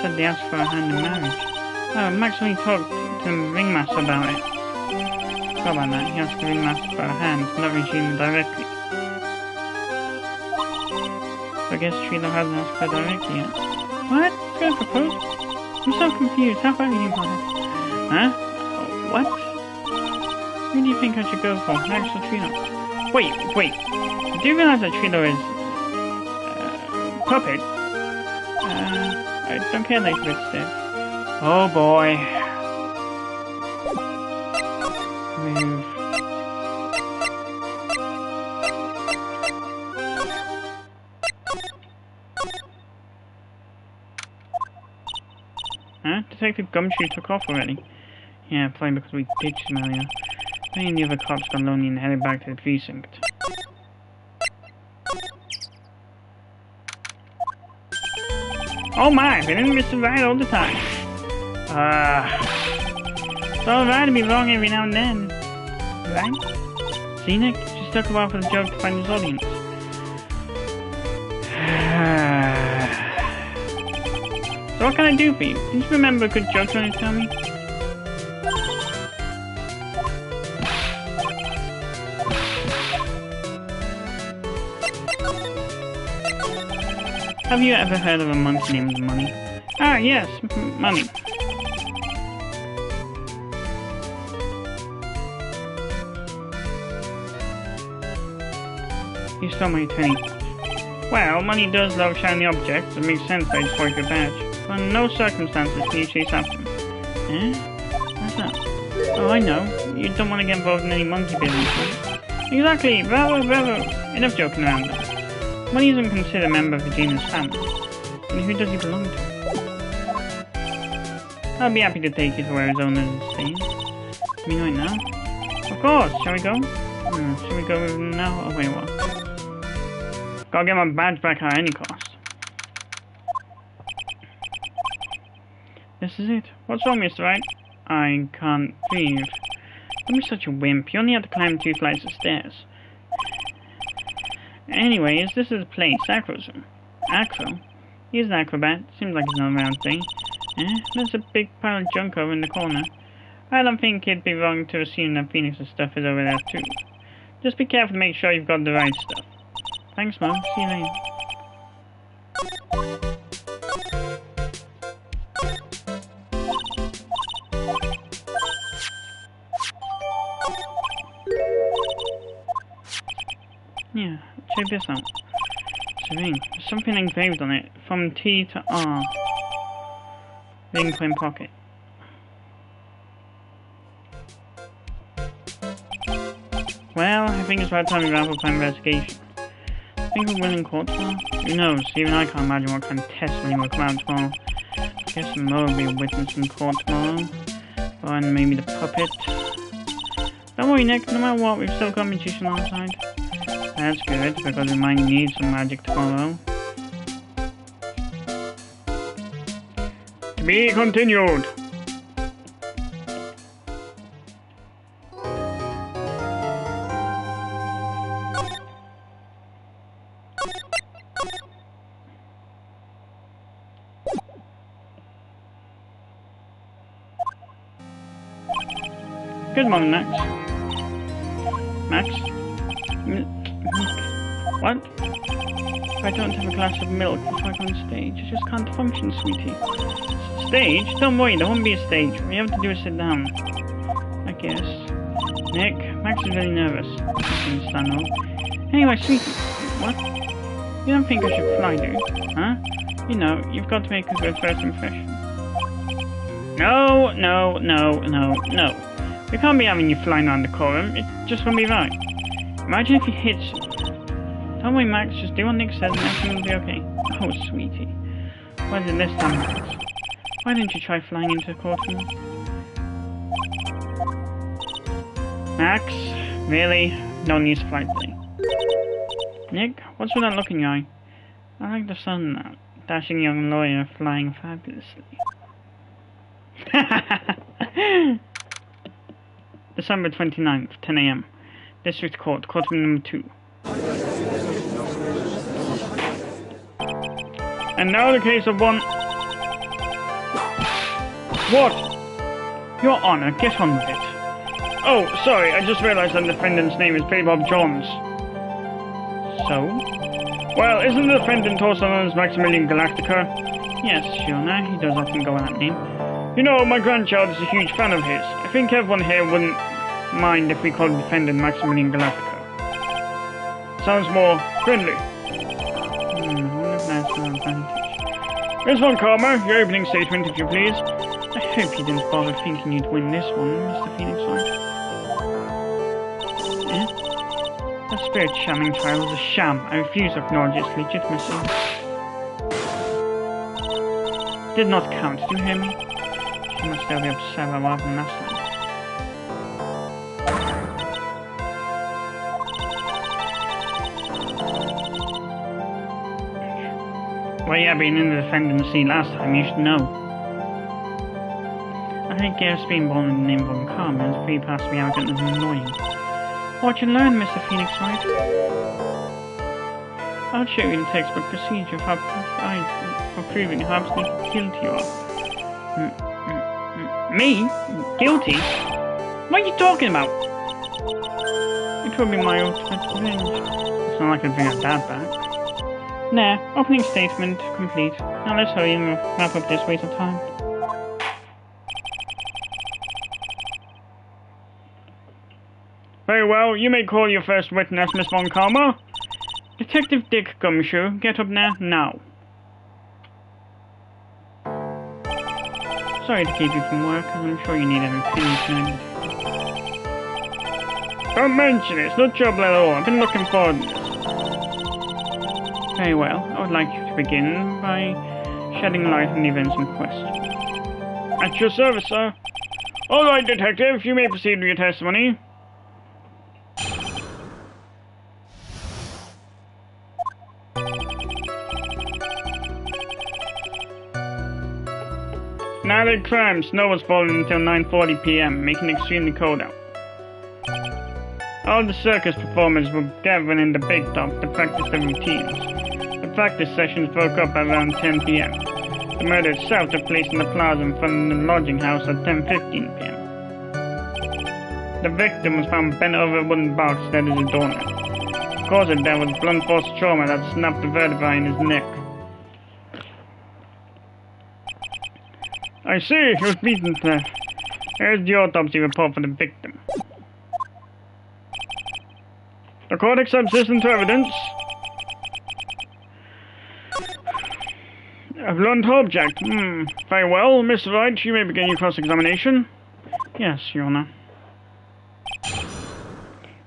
Said they asked for a hand in marriage. Oh, Max only talked to the ringmaster about it. Forgot about that. He asked the ringmaster for a hand, not Regina directly. So I guess Trilo hasn't asked her directly yet. What? He's going to propose? I'm so confused. How far are you about it? Huh? What? Who do you think I should go for? Max or Trilo? Wait. Do you realize that Trilo is... puppet? I don't care like this stuff. Oh boy. Move. Huh? Detective Gumshoe took off already. Yeah, probably because we ditched him earlier. Many of the other cops got lonely and headed back to the precinct. Oh my, they didn't miss the ride all the time. It's alright to be wrong every now and then. Right? See, Nick? It just took a while for the joke to find his audience. So what can I do for you? Can you remember a good joke you want to tell me? Have you ever heard of a monkey named Money? Ah, yes, Money. You stole my penny. Well, Money does love shiny objects. It makes sense that he's forged your badge. But in no circumstances can you chase after him. Eh? What's that? Oh, I know. You don't want to get involved in any monkey business, right? Exactly! Bravo! Enough joking around though. Money isn't considered a member of Regina's family. And who does he belong to? I'll be happy to take you to where his owner is staying. You mean right now? Of course! Shall we go? Shall we go now? Oh wait, what? Gotta get my badge back at any cost. This is it. What's wrong, Mr. Wright? I can't breathe. Don't be such a wimp. You only have to climb 2 flights of stairs. Anyways, this is the place, Acro's room. Acro? He's an acrobat. Seems like he's not around today. There's a big pile of junk over in the corner. I don't think it'd be wrong to assume that Phoenix's stuff is over there too. Just be careful to make sure you've got the right stuff. Thanks, Mom. See you later. Yeah, check this out. Serene. There's something engraved on it. From T to R. Ring coin pocket. Well, I think it's about time we wrap up our investigation. I think we're winning court tomorrow. Who knows? Even I can't imagine what kind of testimony will come out tomorrow. I guess Mo will be a witness in court tomorrow. Or and maybe the puppet. Don't worry, Nick. No matter what, we've still got magician on our side. That's good, because we might need some magic tomorrow. To be continued! Good morning, Max. Max? What? I don't have a glass of milk before I go on stage. I just can't function, sweetie. Stage? Don't worry, there won't be a stage. All you have to do is sit down. I guess. Nick, Max is very nervous. Understandable. Anyway, sweetie. What? You don't think I should fly, do you? Huh? You know, you've got to make a good first impression. No. We can't be having you flying around the quorum. It just won't be right. Imagine if you hit something. Don't worry, Max. Just do what Nick says and everything will be okay. Oh, sweetie. What is it this time, Max? Why didn't you try flying into the courtroom? Max? Really? No need to flight thing. Nick, what's with that look in your eye? I like the sun now. Dashing young lawyer flying fabulously. December 29th, 10 AM. District Court, courtroom number 2. And now the case of one... What? Your Honor, get on with it. Oh, sorry, I just realized that the defendant's name is Billy Bob Johns. So? Well, isn't the defendant also known as Maximilian Galactica? Yes, Your Honor, he does often go by that name. You know, my grandchild is a huge fan of his. I think everyone here wouldn't mind if we called the defendant Maximilian Galactica. Sounds more friendly. I wonder if that's an advantage. Miss Von Karma, your opening statement, if you please. I hope you didn't bother thinking you'd win this one, Mr. Phoenix Wright. Eh? The spirit shamming trial was a sham. I refuse to acknowledge its legitimacy. Did not count, do you hear me? She must still be upset about what happened last time. Well, yeah, being in the defendant's seat last time, you should know. I think Gareth's being born in the name of Von Karma is pretty past to be arrogant and annoying. What you learn, Mr. Phoenix Wright? I'll show you the textbook procedure for proving how absolutely guilty you are. Me? Guilty? What are you talking about? It will be my ultimate revenge. It's not like I'd bring her dad back. Nah, opening statement complete. Now let's hurry and wrap up this waste of time. Very well, you may call your first witness, Miss Von Karma. Detective Dick Gumshoe, get up there now. Sorry to keep you from work, as I'm sure you need every penny tonight. Don't mention it, it's no trouble at all. I've been looking forward to this. Very well, I would like you to begin by shedding light on the events in question. At your service, sir. All right, detective, you may proceed with your testimony. Now the crime, snow was falling until 9:40 PM, making it extremely cold out. All the circus performers were gathering in the big top to practice their routines. The practice sessions broke up at around 10 PM. The murder itself took place in the plaza in front of the lodging house at 10:15 PM. The victim was found bent over a wooden box dead as a doormat. The cause of death was blunt force trauma that snapped the vertebrae in his neck. I see, he was beaten to death. Here's the autopsy report for the victim. The court accepts this into evidence. A blunt object. Very well, Mr. Wright, you may begin your cross-examination. Yes, Your Honor.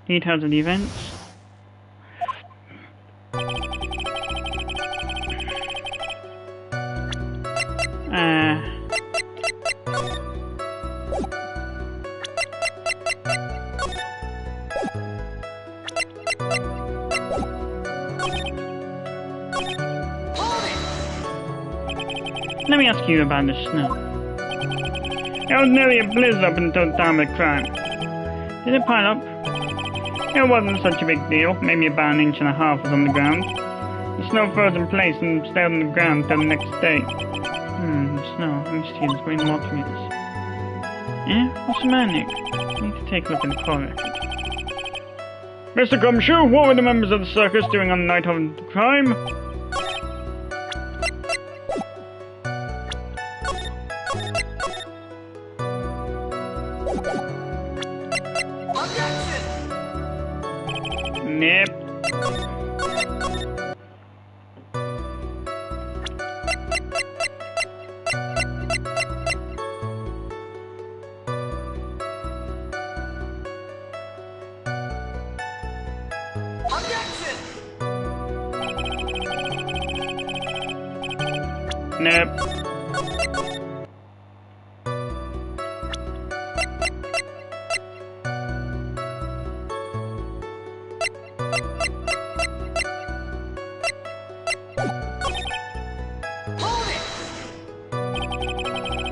Details of the events. Let me ask you about the snow. It was nearly a blizzard up until the time of the crime. Did it pile up? It wasn't such a big deal. Maybe about 1.5 inches was on the ground. The snow froze in place and stayed on the ground till the next day. The snow. Let me see, there's way more to it. Eh? What's the matter, Nick? I need to take a look at the call record. Mr. Gumshoe, what were the members of the circus doing on the night of the crime? Nip. Nip.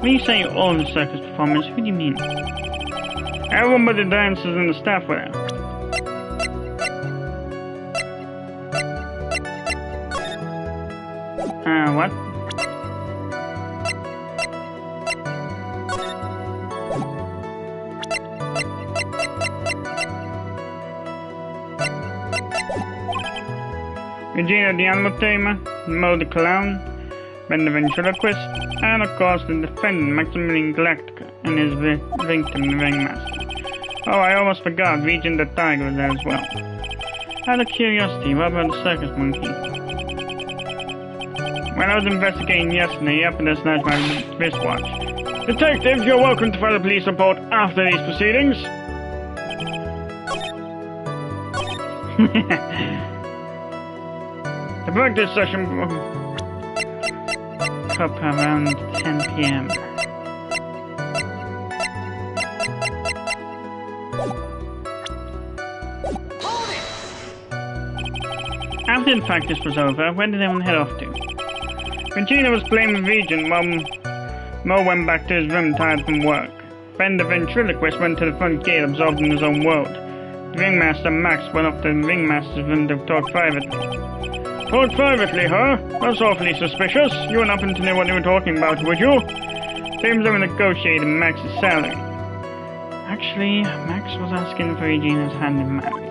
When you say all the circus performers, who do you mean? Everyone but the dancers and the staff were there. What? Regina the animal tamer, Mo the clown, Ben the ventriloquist, and of course the defendant Maximilian Galactica and his victim the ringmaster. Oh, I almost forgot, Regent the tiger was there as well. Out of curiosity, what about the circus monkey? When I was investigating yesterday, he happened to snatch my wristwatch. Detectives, you're welcome to file a police report after these proceedings. The practice session up around 10 p.m. After the practice was over, where did everyone head off to? Regina was playing with Regent while Mo went back to his room tired from work. Ben the ventriloquist went to the front gate absorbed in his own world. The ringmaster Max went up to the ringmaster's room to talk privately. Talk privately, huh? That's awfully suspicious. You wouldn't happen to know what they were talking about, would you? Seems they were negotiating Max's salary. Actually, Max was asking for Regina's hand in marriage.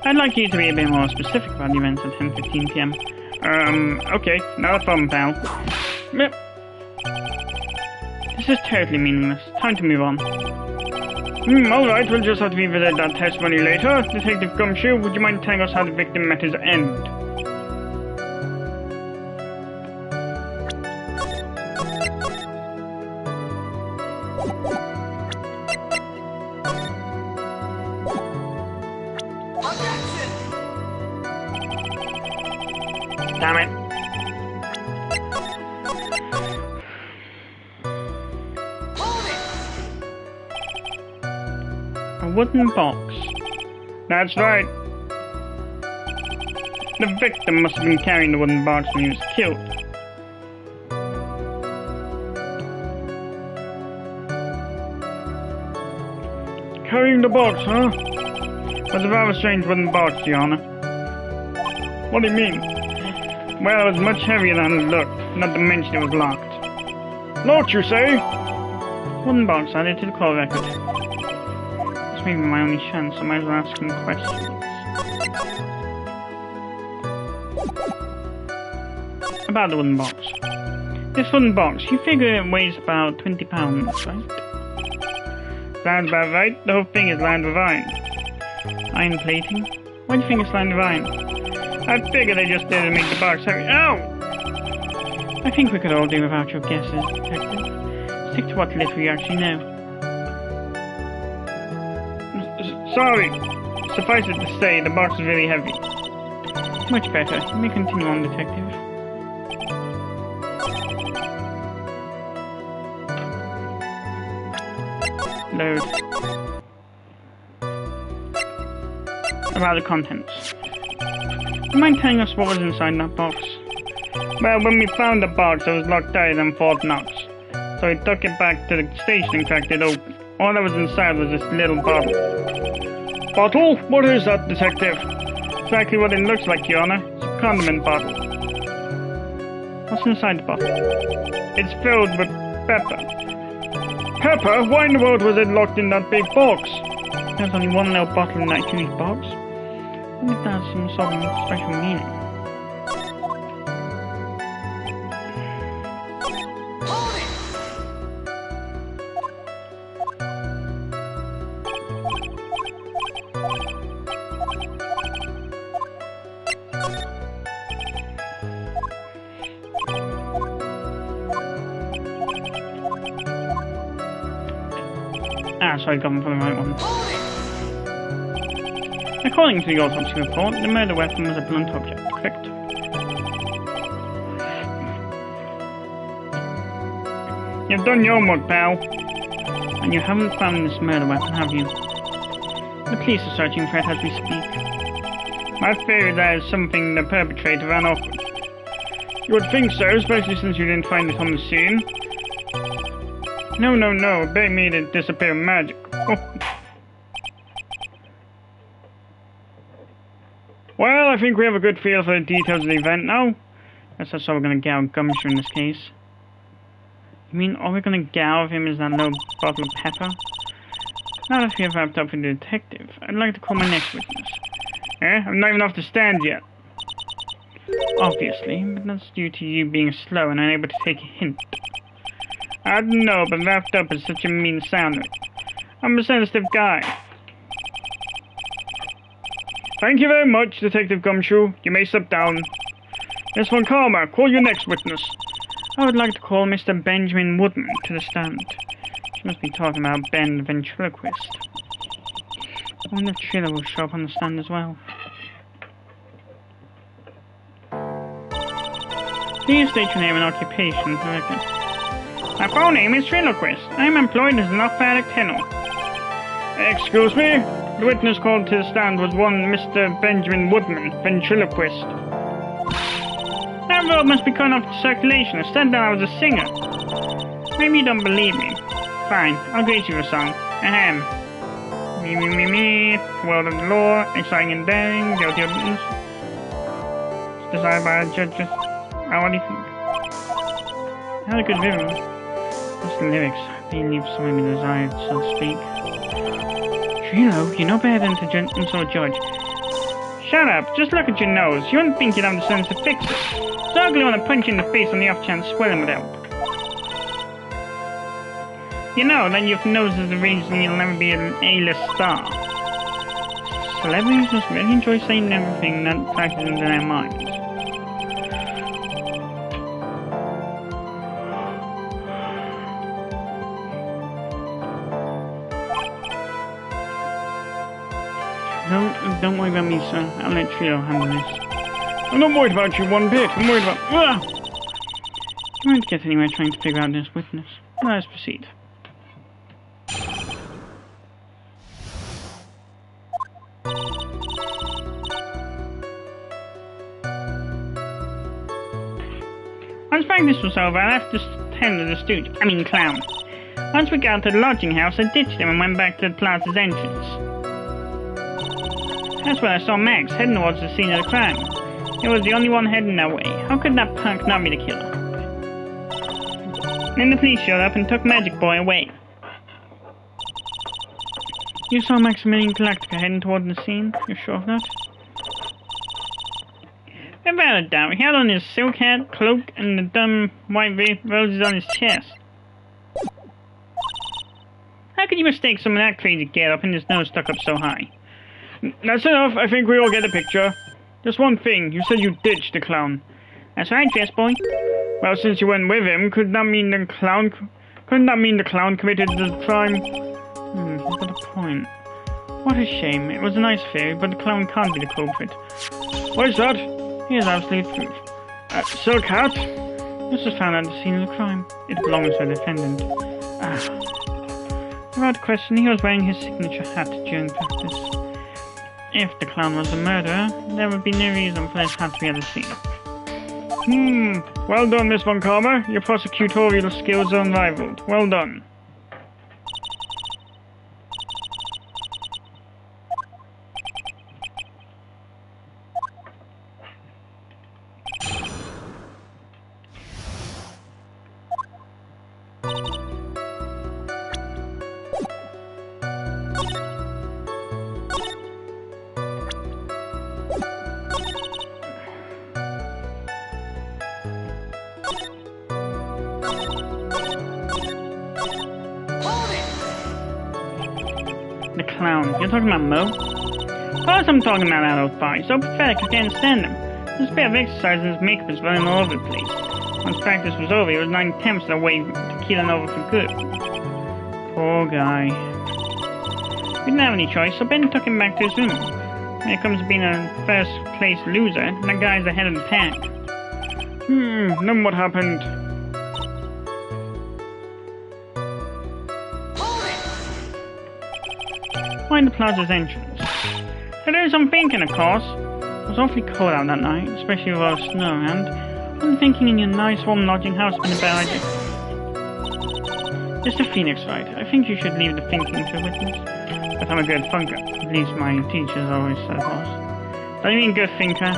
I'd like you to be a bit more specific about the events at 10:15 p.m. Okay, not a problem, pal. This is totally meaningless. Time to move on. Alright, we'll just have to revisit that testimony later. Detective Gumshoe, would you mind telling us how the victim met his end? Damn it. A wooden box. That's right. The victim must have been carrying the wooden box when he was killed. Carrying the box, huh? Was a rather strange wooden box, Your Honor. What do you mean? Well, it was much heavier than it looked, not to mention it was locked. Locked, you say? Wooden box added to the call record. This may be my only chance, so I might as well ask him questions. About the wooden box. This wooden box, you figure it weighs about 20 pounds, right? Sounds about right. The whole thing is lined with iron. Iron plating? Why do you think it's lined with iron? I figured they just did it to make the box heavy. Ow! I think we could all do without your guesses, Detective. Stick to what little you actually know. Sorry. Suffice it to say, the box is really heavy. Much better. You may continue on, Detective. Load. About the contents. Do you mind telling us what was inside that box? Well, when we found the box, it was locked tighter than Fort Knox. So we took it back to the station and cracked it open. All that was inside was this little bottle. Bottle? What is that, Detective? It's exactly what it looks like, Your Honor. It's a condiment bottle. What's inside the bottle? It's filled with pepper. Pepper? Why in the world was it locked in that big box? There's only one little bottle in that huge box. I wonder if that has some sort of special meaning. So I got them for the right one. According to the autopsy report, the murder weapon was a blunt object, correct? You've done your work, pal. And you haven't found this murder weapon, have you? The police are searching for it as we speak. My theory is that is something the perpetrator ran off with. You would think so, especially since you didn't find it on the scene. No, Bay made it disappear magic. Oh. Well, I think we have a good feel for the details of the event now. Guess that's how we're gonna get our Gumshoe in this case. You mean all we're gonna get out of him is that little bottle of pepper? Now that we have wrapped up with the detective, I'd like to call my next witness. I'm not even off the stand yet. Obviously, but that's due to you being slow and unable to take a hint. I don't know, but wrapped up is such a mean sound. I'm a sensitive guy. Thank you very much, Detective Gumshoe. You may step down. Miss Von Karma, call your next witness. I would like to call Mr. Benjamin Woodman to the stand. She must be talking about Ben the ventriloquist. I wonder if Triller will show up on the stand as well. Please state your name and occupation for the record. My full name is Ventriloquist. I am employed as an operatic tenor. Excuse me? The witness called to the stand was one Mr. Benjamin Woodman, ventriloquist. That road must be cut off circulation. Instead that I was a singer. Maybe you don't believe me. Fine, I'll grade you a song. Ahem. Me. World of the law, exciting and daring, guilty of innocence. Decided by the judges. What do you think? Had a good rhythm. That's the lyrics. They leave something to be desired, so to speak. Trilo, you're no better than to insult a judge. Shut up, just look at your nose. You wouldn't think you'd have the sense to fix it. It's ugly when I punch you in the face on the off chance swelling would help. You know that your nose is the reason you'll never be an A-list star. Celebrities must really enjoy saying everything that factors into their minds. Don't worry about me, sir. I'll let Trio handle this. I'm not worried about you one bit. I'm worried about... I won't get anywhere trying to figure out this witness. Let us proceed. Once my this was over, I left the tent of the stooge. Clown. Once we got to the lodging house, I ditched him and went back to the plaza's entrance. That's where I saw Max heading towards the scene of the crime. He was the only one heading that way. How could that punk not be the killer? Then the police showed up and took Magic Boy away. You saw Maximilian Galactica heading toward the scene? You're sure of that? Without a doubt, he had on his silk hat, cloak, and the dumb white roses on his chest. How could you mistake someone that crazy get-up and his nose stuck up so high? That's enough. I think we all get a picture. Just one thing. You said you ditched the clown. That's right, dress boy. Well, since you went with him, couldn't that mean the clown committed the crime? You've got a point. What a shame. It was a nice theory, but the clown can't be the culprit. What is that? Here's absolute proof. Silk hat? This was found at the scene of the crime. It belongs to the defendant. Without question, he was wearing his signature hat during practice. If the clown was the murderer, there would be no reason for this hat to be at the scene. Well done, Miss Von Karma. Your prosecutorial skills are unrivaled. Well done. The clown. You're talking about Mo? Of course I'm talking about that old boy. So pathetic I can't stand him. This bit of exercise and his makeup is running all over the place. Once practice was over, he was 9/10 away to keeling over for good. Poor guy. We didn't have any choice, so Ben took him back to his room. When it comes to being a first place loser, that guy's the head of the pack. Then what happened? Find the plaza's entrance. So there's some thinking, of course. It was awfully cold out that night, especially with all the snow around. I'm thinking in your nice warm lodging house would be a bad idea. Mr. Phoenix, right? I think you should leave the thinking to the witness. But I'm a good thinker. At least my teachers always said it was. Don't you mean good thinker?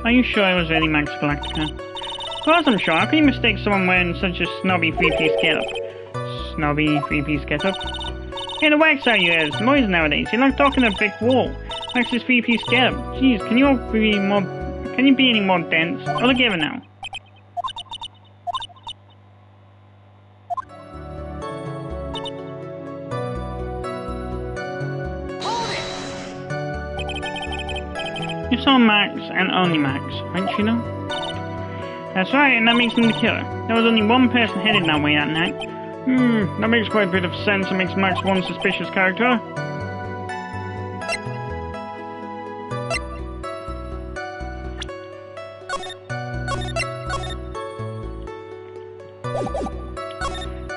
Are you sure I was really Max Galactica? Of course I'm sure. How can you mistake someone wearing such a snobby three-piece getup? Snobby three-piece getup? Get the wax out of your ears. Noise nowadays. You're like talking to a brick wall. Max's three-piece getup. Jeez, can you all be more... Can you be any more dense? All together now. You saw Max and only Max, right, you know? That's right, and that makes him the killer. There was only one person headed that way that night. That makes quite a bit of sense. It makes Max one suspicious character.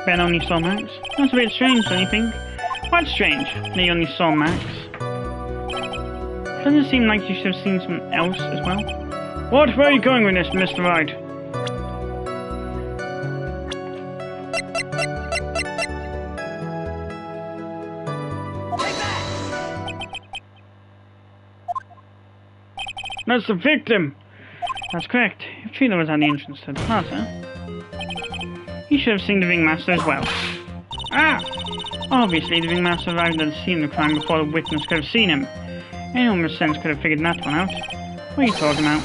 Ben only saw Max? That's a bit strange, don't you think? What's strange? That you only saw Max? Doesn't it seem like you should have seen someone else as well? What? Where are you going with this, Mr. Wright? That's the victim! That's correct. If Trina was at the entrance to the plaza, he should have seen the ringmaster as well. Ah! Obviously, the ringmaster arrived at the scene of the crime before the witness could have seen him. Anyone with sense could have figured that one out. What are you talking about?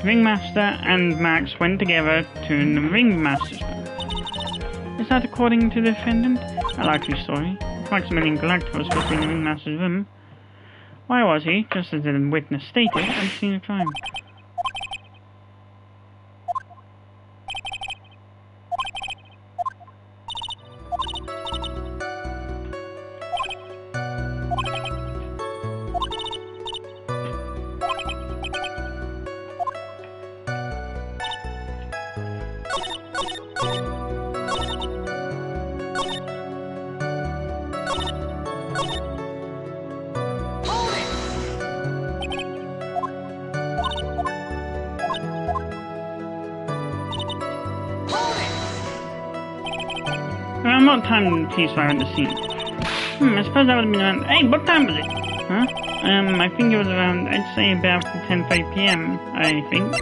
The ringmaster and Max went together to the ringmaster's room. Is that according to the defendant? A likely story. Maximilian Galactica was supposed to be in the ringmaster's room. Why was he, just as the witness stated, at the scene of crime? Around what time did the police arrive at the scene? I suppose that would have been around... Hey, what time was it? Huh? I think it was around, I'd say about 10:30 PM, I think.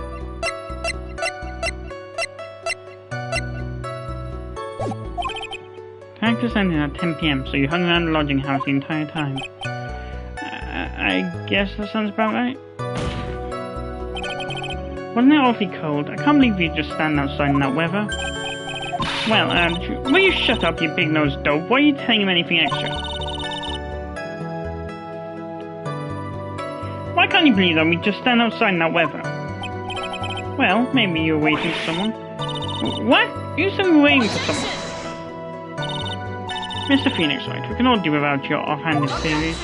Practice ended at 10 PM, so you hung around the lodging house the entire time. I guess that sounds about right. Wasn't it awfully cold? I can't believe you just stand outside in that weather. Well, will you shut up, you big-nosed dope? Why are you telling him anything extra? Why can't you believe that we just stand outside in that weather? Well, maybe you're waiting for someone. What? You said we were waiting for someone. Mr. Phoenix, right? We can all do without your offhanded theories.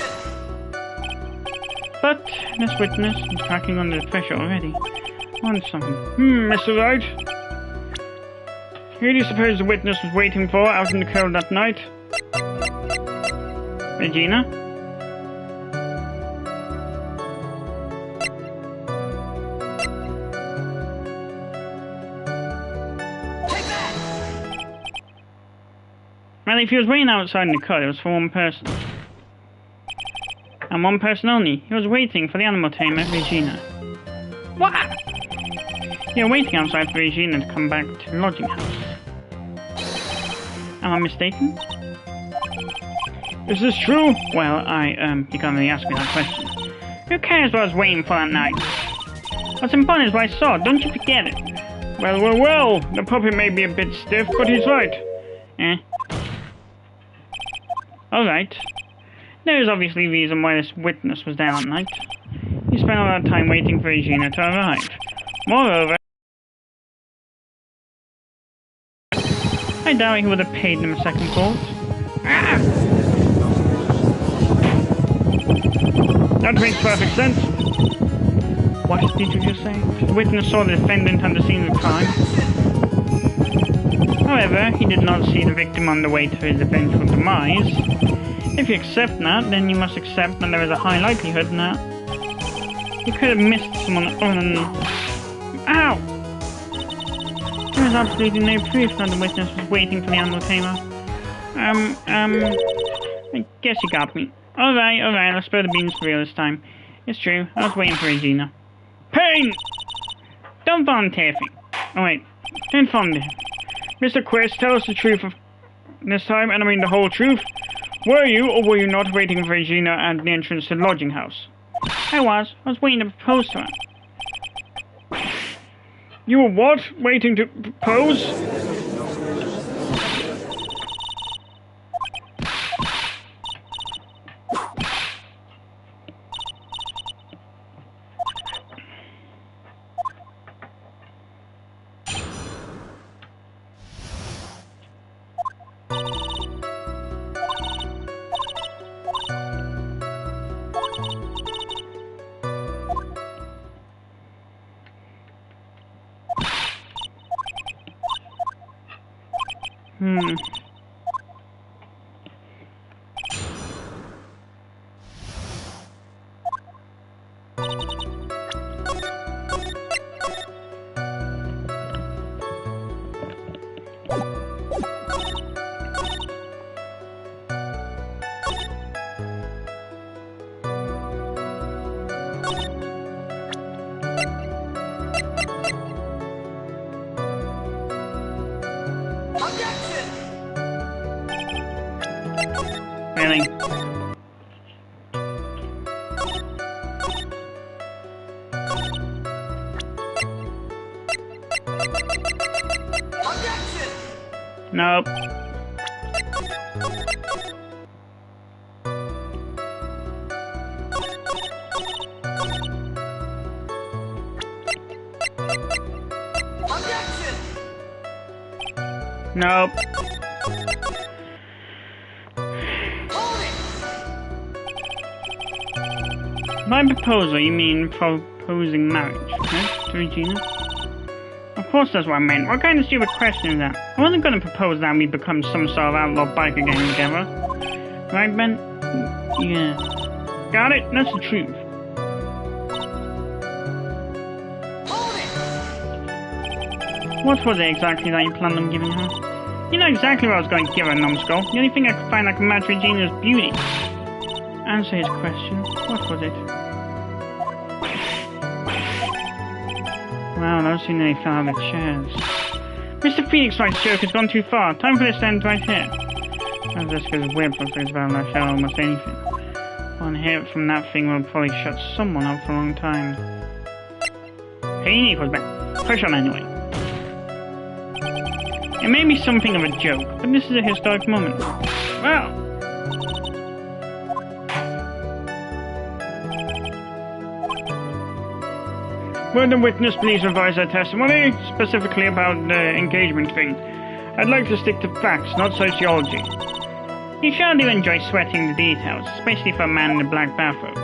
But this witness is cracking under the pressure already. Want something? Mr. Wright? Who do you suppose the witness was waiting for out in the cold that night? Regina? Well, if he was waiting outside in the cold, it was for one person. And one person only. He was waiting for the animal tamer, Regina. What? You're waiting outside for Regina to come back to the lodging house. Am I mistaken? Is this true? Well, you can't really ask me that question. Who cares what I was waiting for that night? What's important is what I saw. Don't you forget it. Well. The puppet may be a bit stiff, but he's right. Alright. There is obviously a reason why this witness was there that night. He spent a lot of time waiting for Regina to arrive. Moreover, I doubt he would have paid him a second thought. That makes perfect sense. What did you just say? The witness saw the defendant at the scene of the crime. However, he did not see the victim on the way to his eventual demise. If you accept that, then you must accept that there is a high likelihood that you could have missed someone other than... Ow! There is absolutely no proof that the witness was waiting for the animal tamer. I guess you got me. Alright, I'll spill the beans for real this time. It's true, I was waiting for Regina. Pain! Don't volunteer for me. Oh wait, don't volunteer. Mr. Quest, tell us the truth of this time, and I mean the whole truth. Were you, or were you not waiting for Regina at the entrance to the lodging house? I was waiting to propose to her. You were what? Waiting to propose? Really? Nope. Nope. By proposal, you mean proposing marriage, right, to Regina? Of course that's what I meant. What kind of stupid question is that? I wasn't going to propose that we become some sort of outlaw biker gang together. Right, Ben? Yeah. Got it? That's the truth. What was it exactly that you planned on giving her? You know exactly what I was going to give her, numbskull. The only thing I could find that could match Regina's beauty. Answer his question. What was it? Wow, those two nearly fell out of their chairs. Mr. Phoenix Wright's joke has gone too far. Time for this to end right here. As Jessica's whip was about to show almost anything. One hit from that thing will probably shut someone up for a long time. Phoenix was back. Push on anyway. It may be something of a joke, but this is a historic moment. Well. Would the witness please revise their testimony, specifically about the engagement thing? I'd like to stick to facts, not sociology. You sure do enjoy sweating the details, especially for a man in a black bathrobe.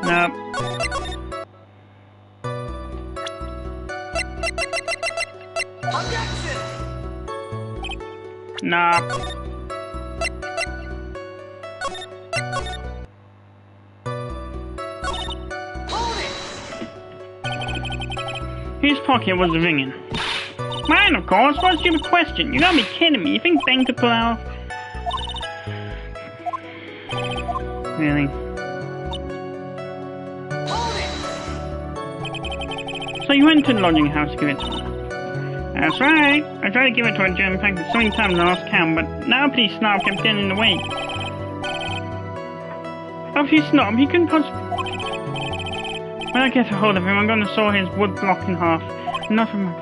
Nope. Nope. Whose pocket was ringing? Mine, of course. What's your question? You gotta be kidding me. You think Ben could pull out? Really? So you went to the lodging house to give it to her? That's right. I tried to give it to her during practice so many times I lost count, but now police snob kept getting in the way. Oh, if he's snob, he couldn't possibly... When I get a hold of him, I'm gonna saw his wood block in half. Nothing.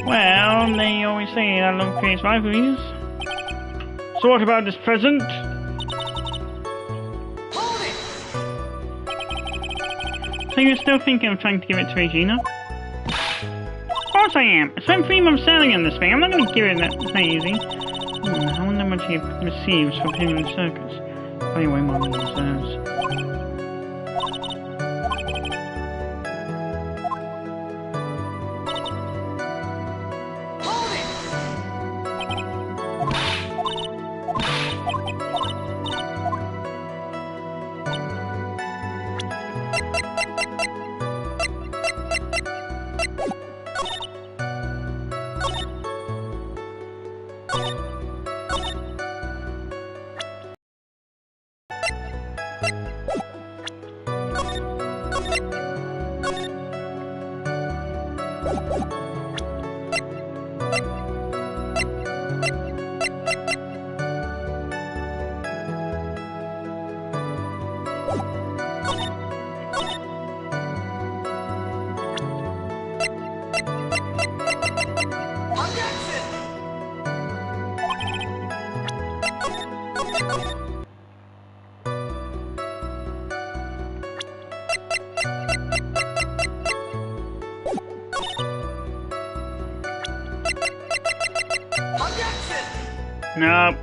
Well, they always say that love creates rivalries. So what about this present? So you're still thinking of trying to give it to Regina? Of course I am. I spent 3 months selling on this thing. I'm not going to give it that easy. I wonder what he receives for him in the circus. Probably way more than he deserves. No.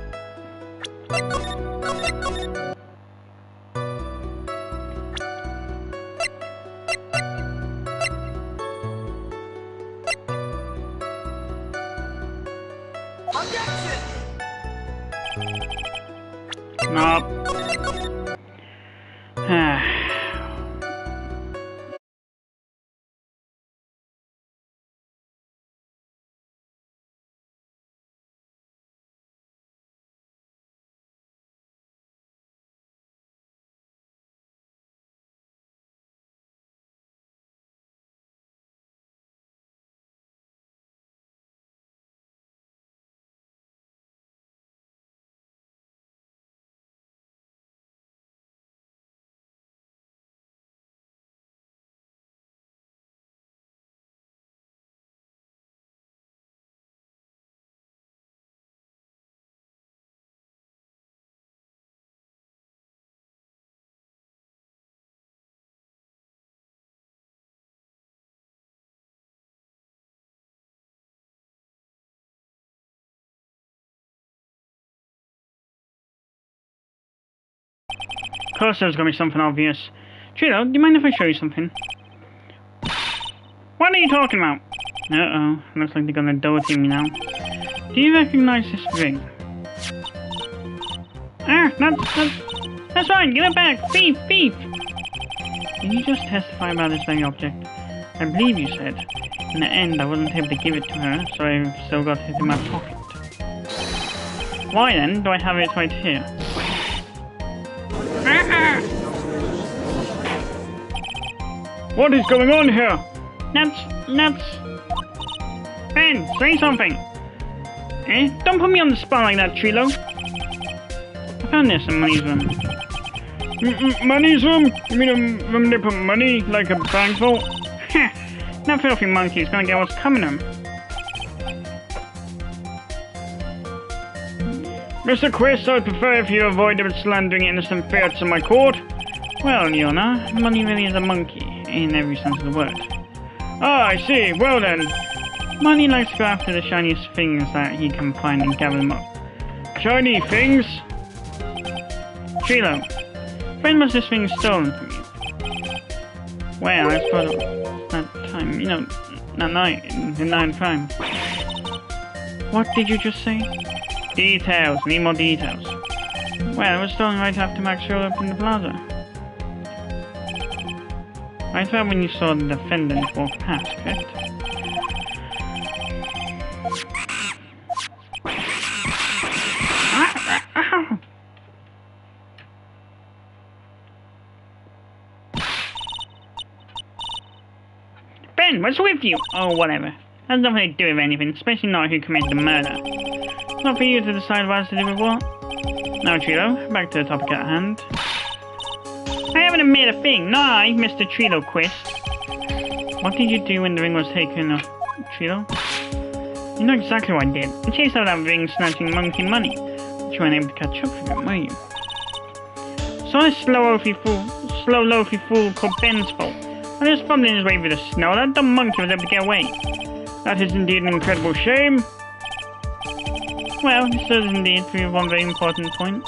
No. Of course there's gonna be something obvious. Trilo, do you mind if I show you something? What are you talking about? Uh-oh, looks like they're gonna do-it me now. Do you recognize this ring? Ah, that's right, give it back! Thief! Thief! Did you just testify about this very object? I believe you said. In the end, I wasn't able to give it to her, so I've still got it in my pocket. Why then do I have it right here? What is going on here? That's... Ben, say something! Eh? Don't put me on the spot like that, Trilo. I found this in Money's room. Money's room? You mean a room they put money, like a bank vault? Heh! That filthy monkey's gonna get what's coming to him. Mr. Quist, I'd prefer if you avoided slandering innocent spirits in my court. Well, Yona, Money really is a monkey, in every sense of the word. Ah, I see. Well then. Money likes to go after the shiniest things that he can find and gather them up. Shiny things? Trilo, when was this thing stolen from you? Well, I suppose that time, you know, that night, the night time. What did you just say? Details, need more details. Well, it was stolen right after Max showed up in the plaza. I thought when you saw the defendant walk past, correct? Ben, what's with you? Oh, whatever. Has nothing to do with anything, especially not who committed the murder. It's not for you to decide what has to do with what. Now, Trilo, back to the topic at hand. I haven't admitted a thing, not I, Mr. Trilo-quist. What did you do when the ring was taken off, Trilo? You know exactly what I did. I chased out that ring snatching monkey money, but you weren't able to catch up with him, were you? So this slow loafy fool called Ben's fault. When he was fumbling his way through the snow, that dumb monkey was able to get away. That is indeed an incredible shame. Well, this does indeed prove one very important point.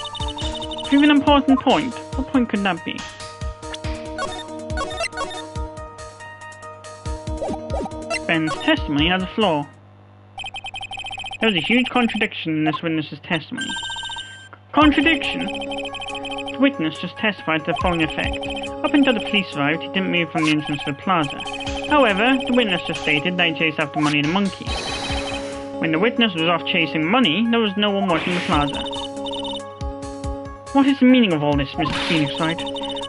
Prove an important point? What point could that be? Ben's testimony has a flaw. There was a huge contradiction in this witness's testimony. Contradiction? The witness just testified to the following effect. Up until the police arrived, he didn't move from the entrance to the plaza. However, the witness just stated that he chased after money and a monkey. When the witness was off chasing money, there was no one watching the plaza. What is the meaning of all this, Mr. Phoenix Wright?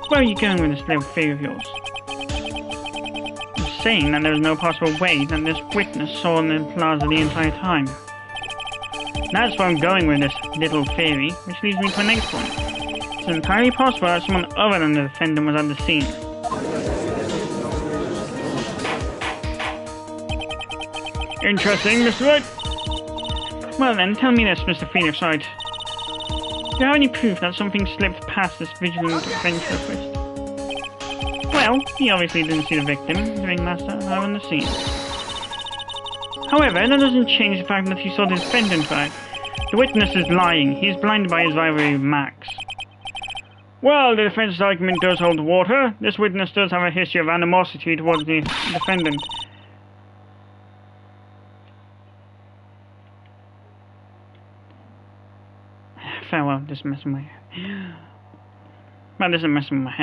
Where are you going with this little theory of yours? I'm saying that there was no possible way that this witness saw in the plaza the entire time. That's where I'm going with this little theory, which leads me to the next point. It's entirely possible that someone other than the defendant was at the scene. Interesting, Mr. Wright. Well then, tell me this, Mr. Phoenix Wright. Do you have any proof that something slipped past this vigilant ventriloquist? Well, he obviously didn't see the victim during last time on the scene. However, that doesn't change the fact that he saw the defendant right. The witness is lying. He is blinded by his rivalry with Max. Well, the defense's argument does hold water. This witness does have a history of animosity towards the defendant. Farewell, this is messing with my head. Well, this is messing with my head.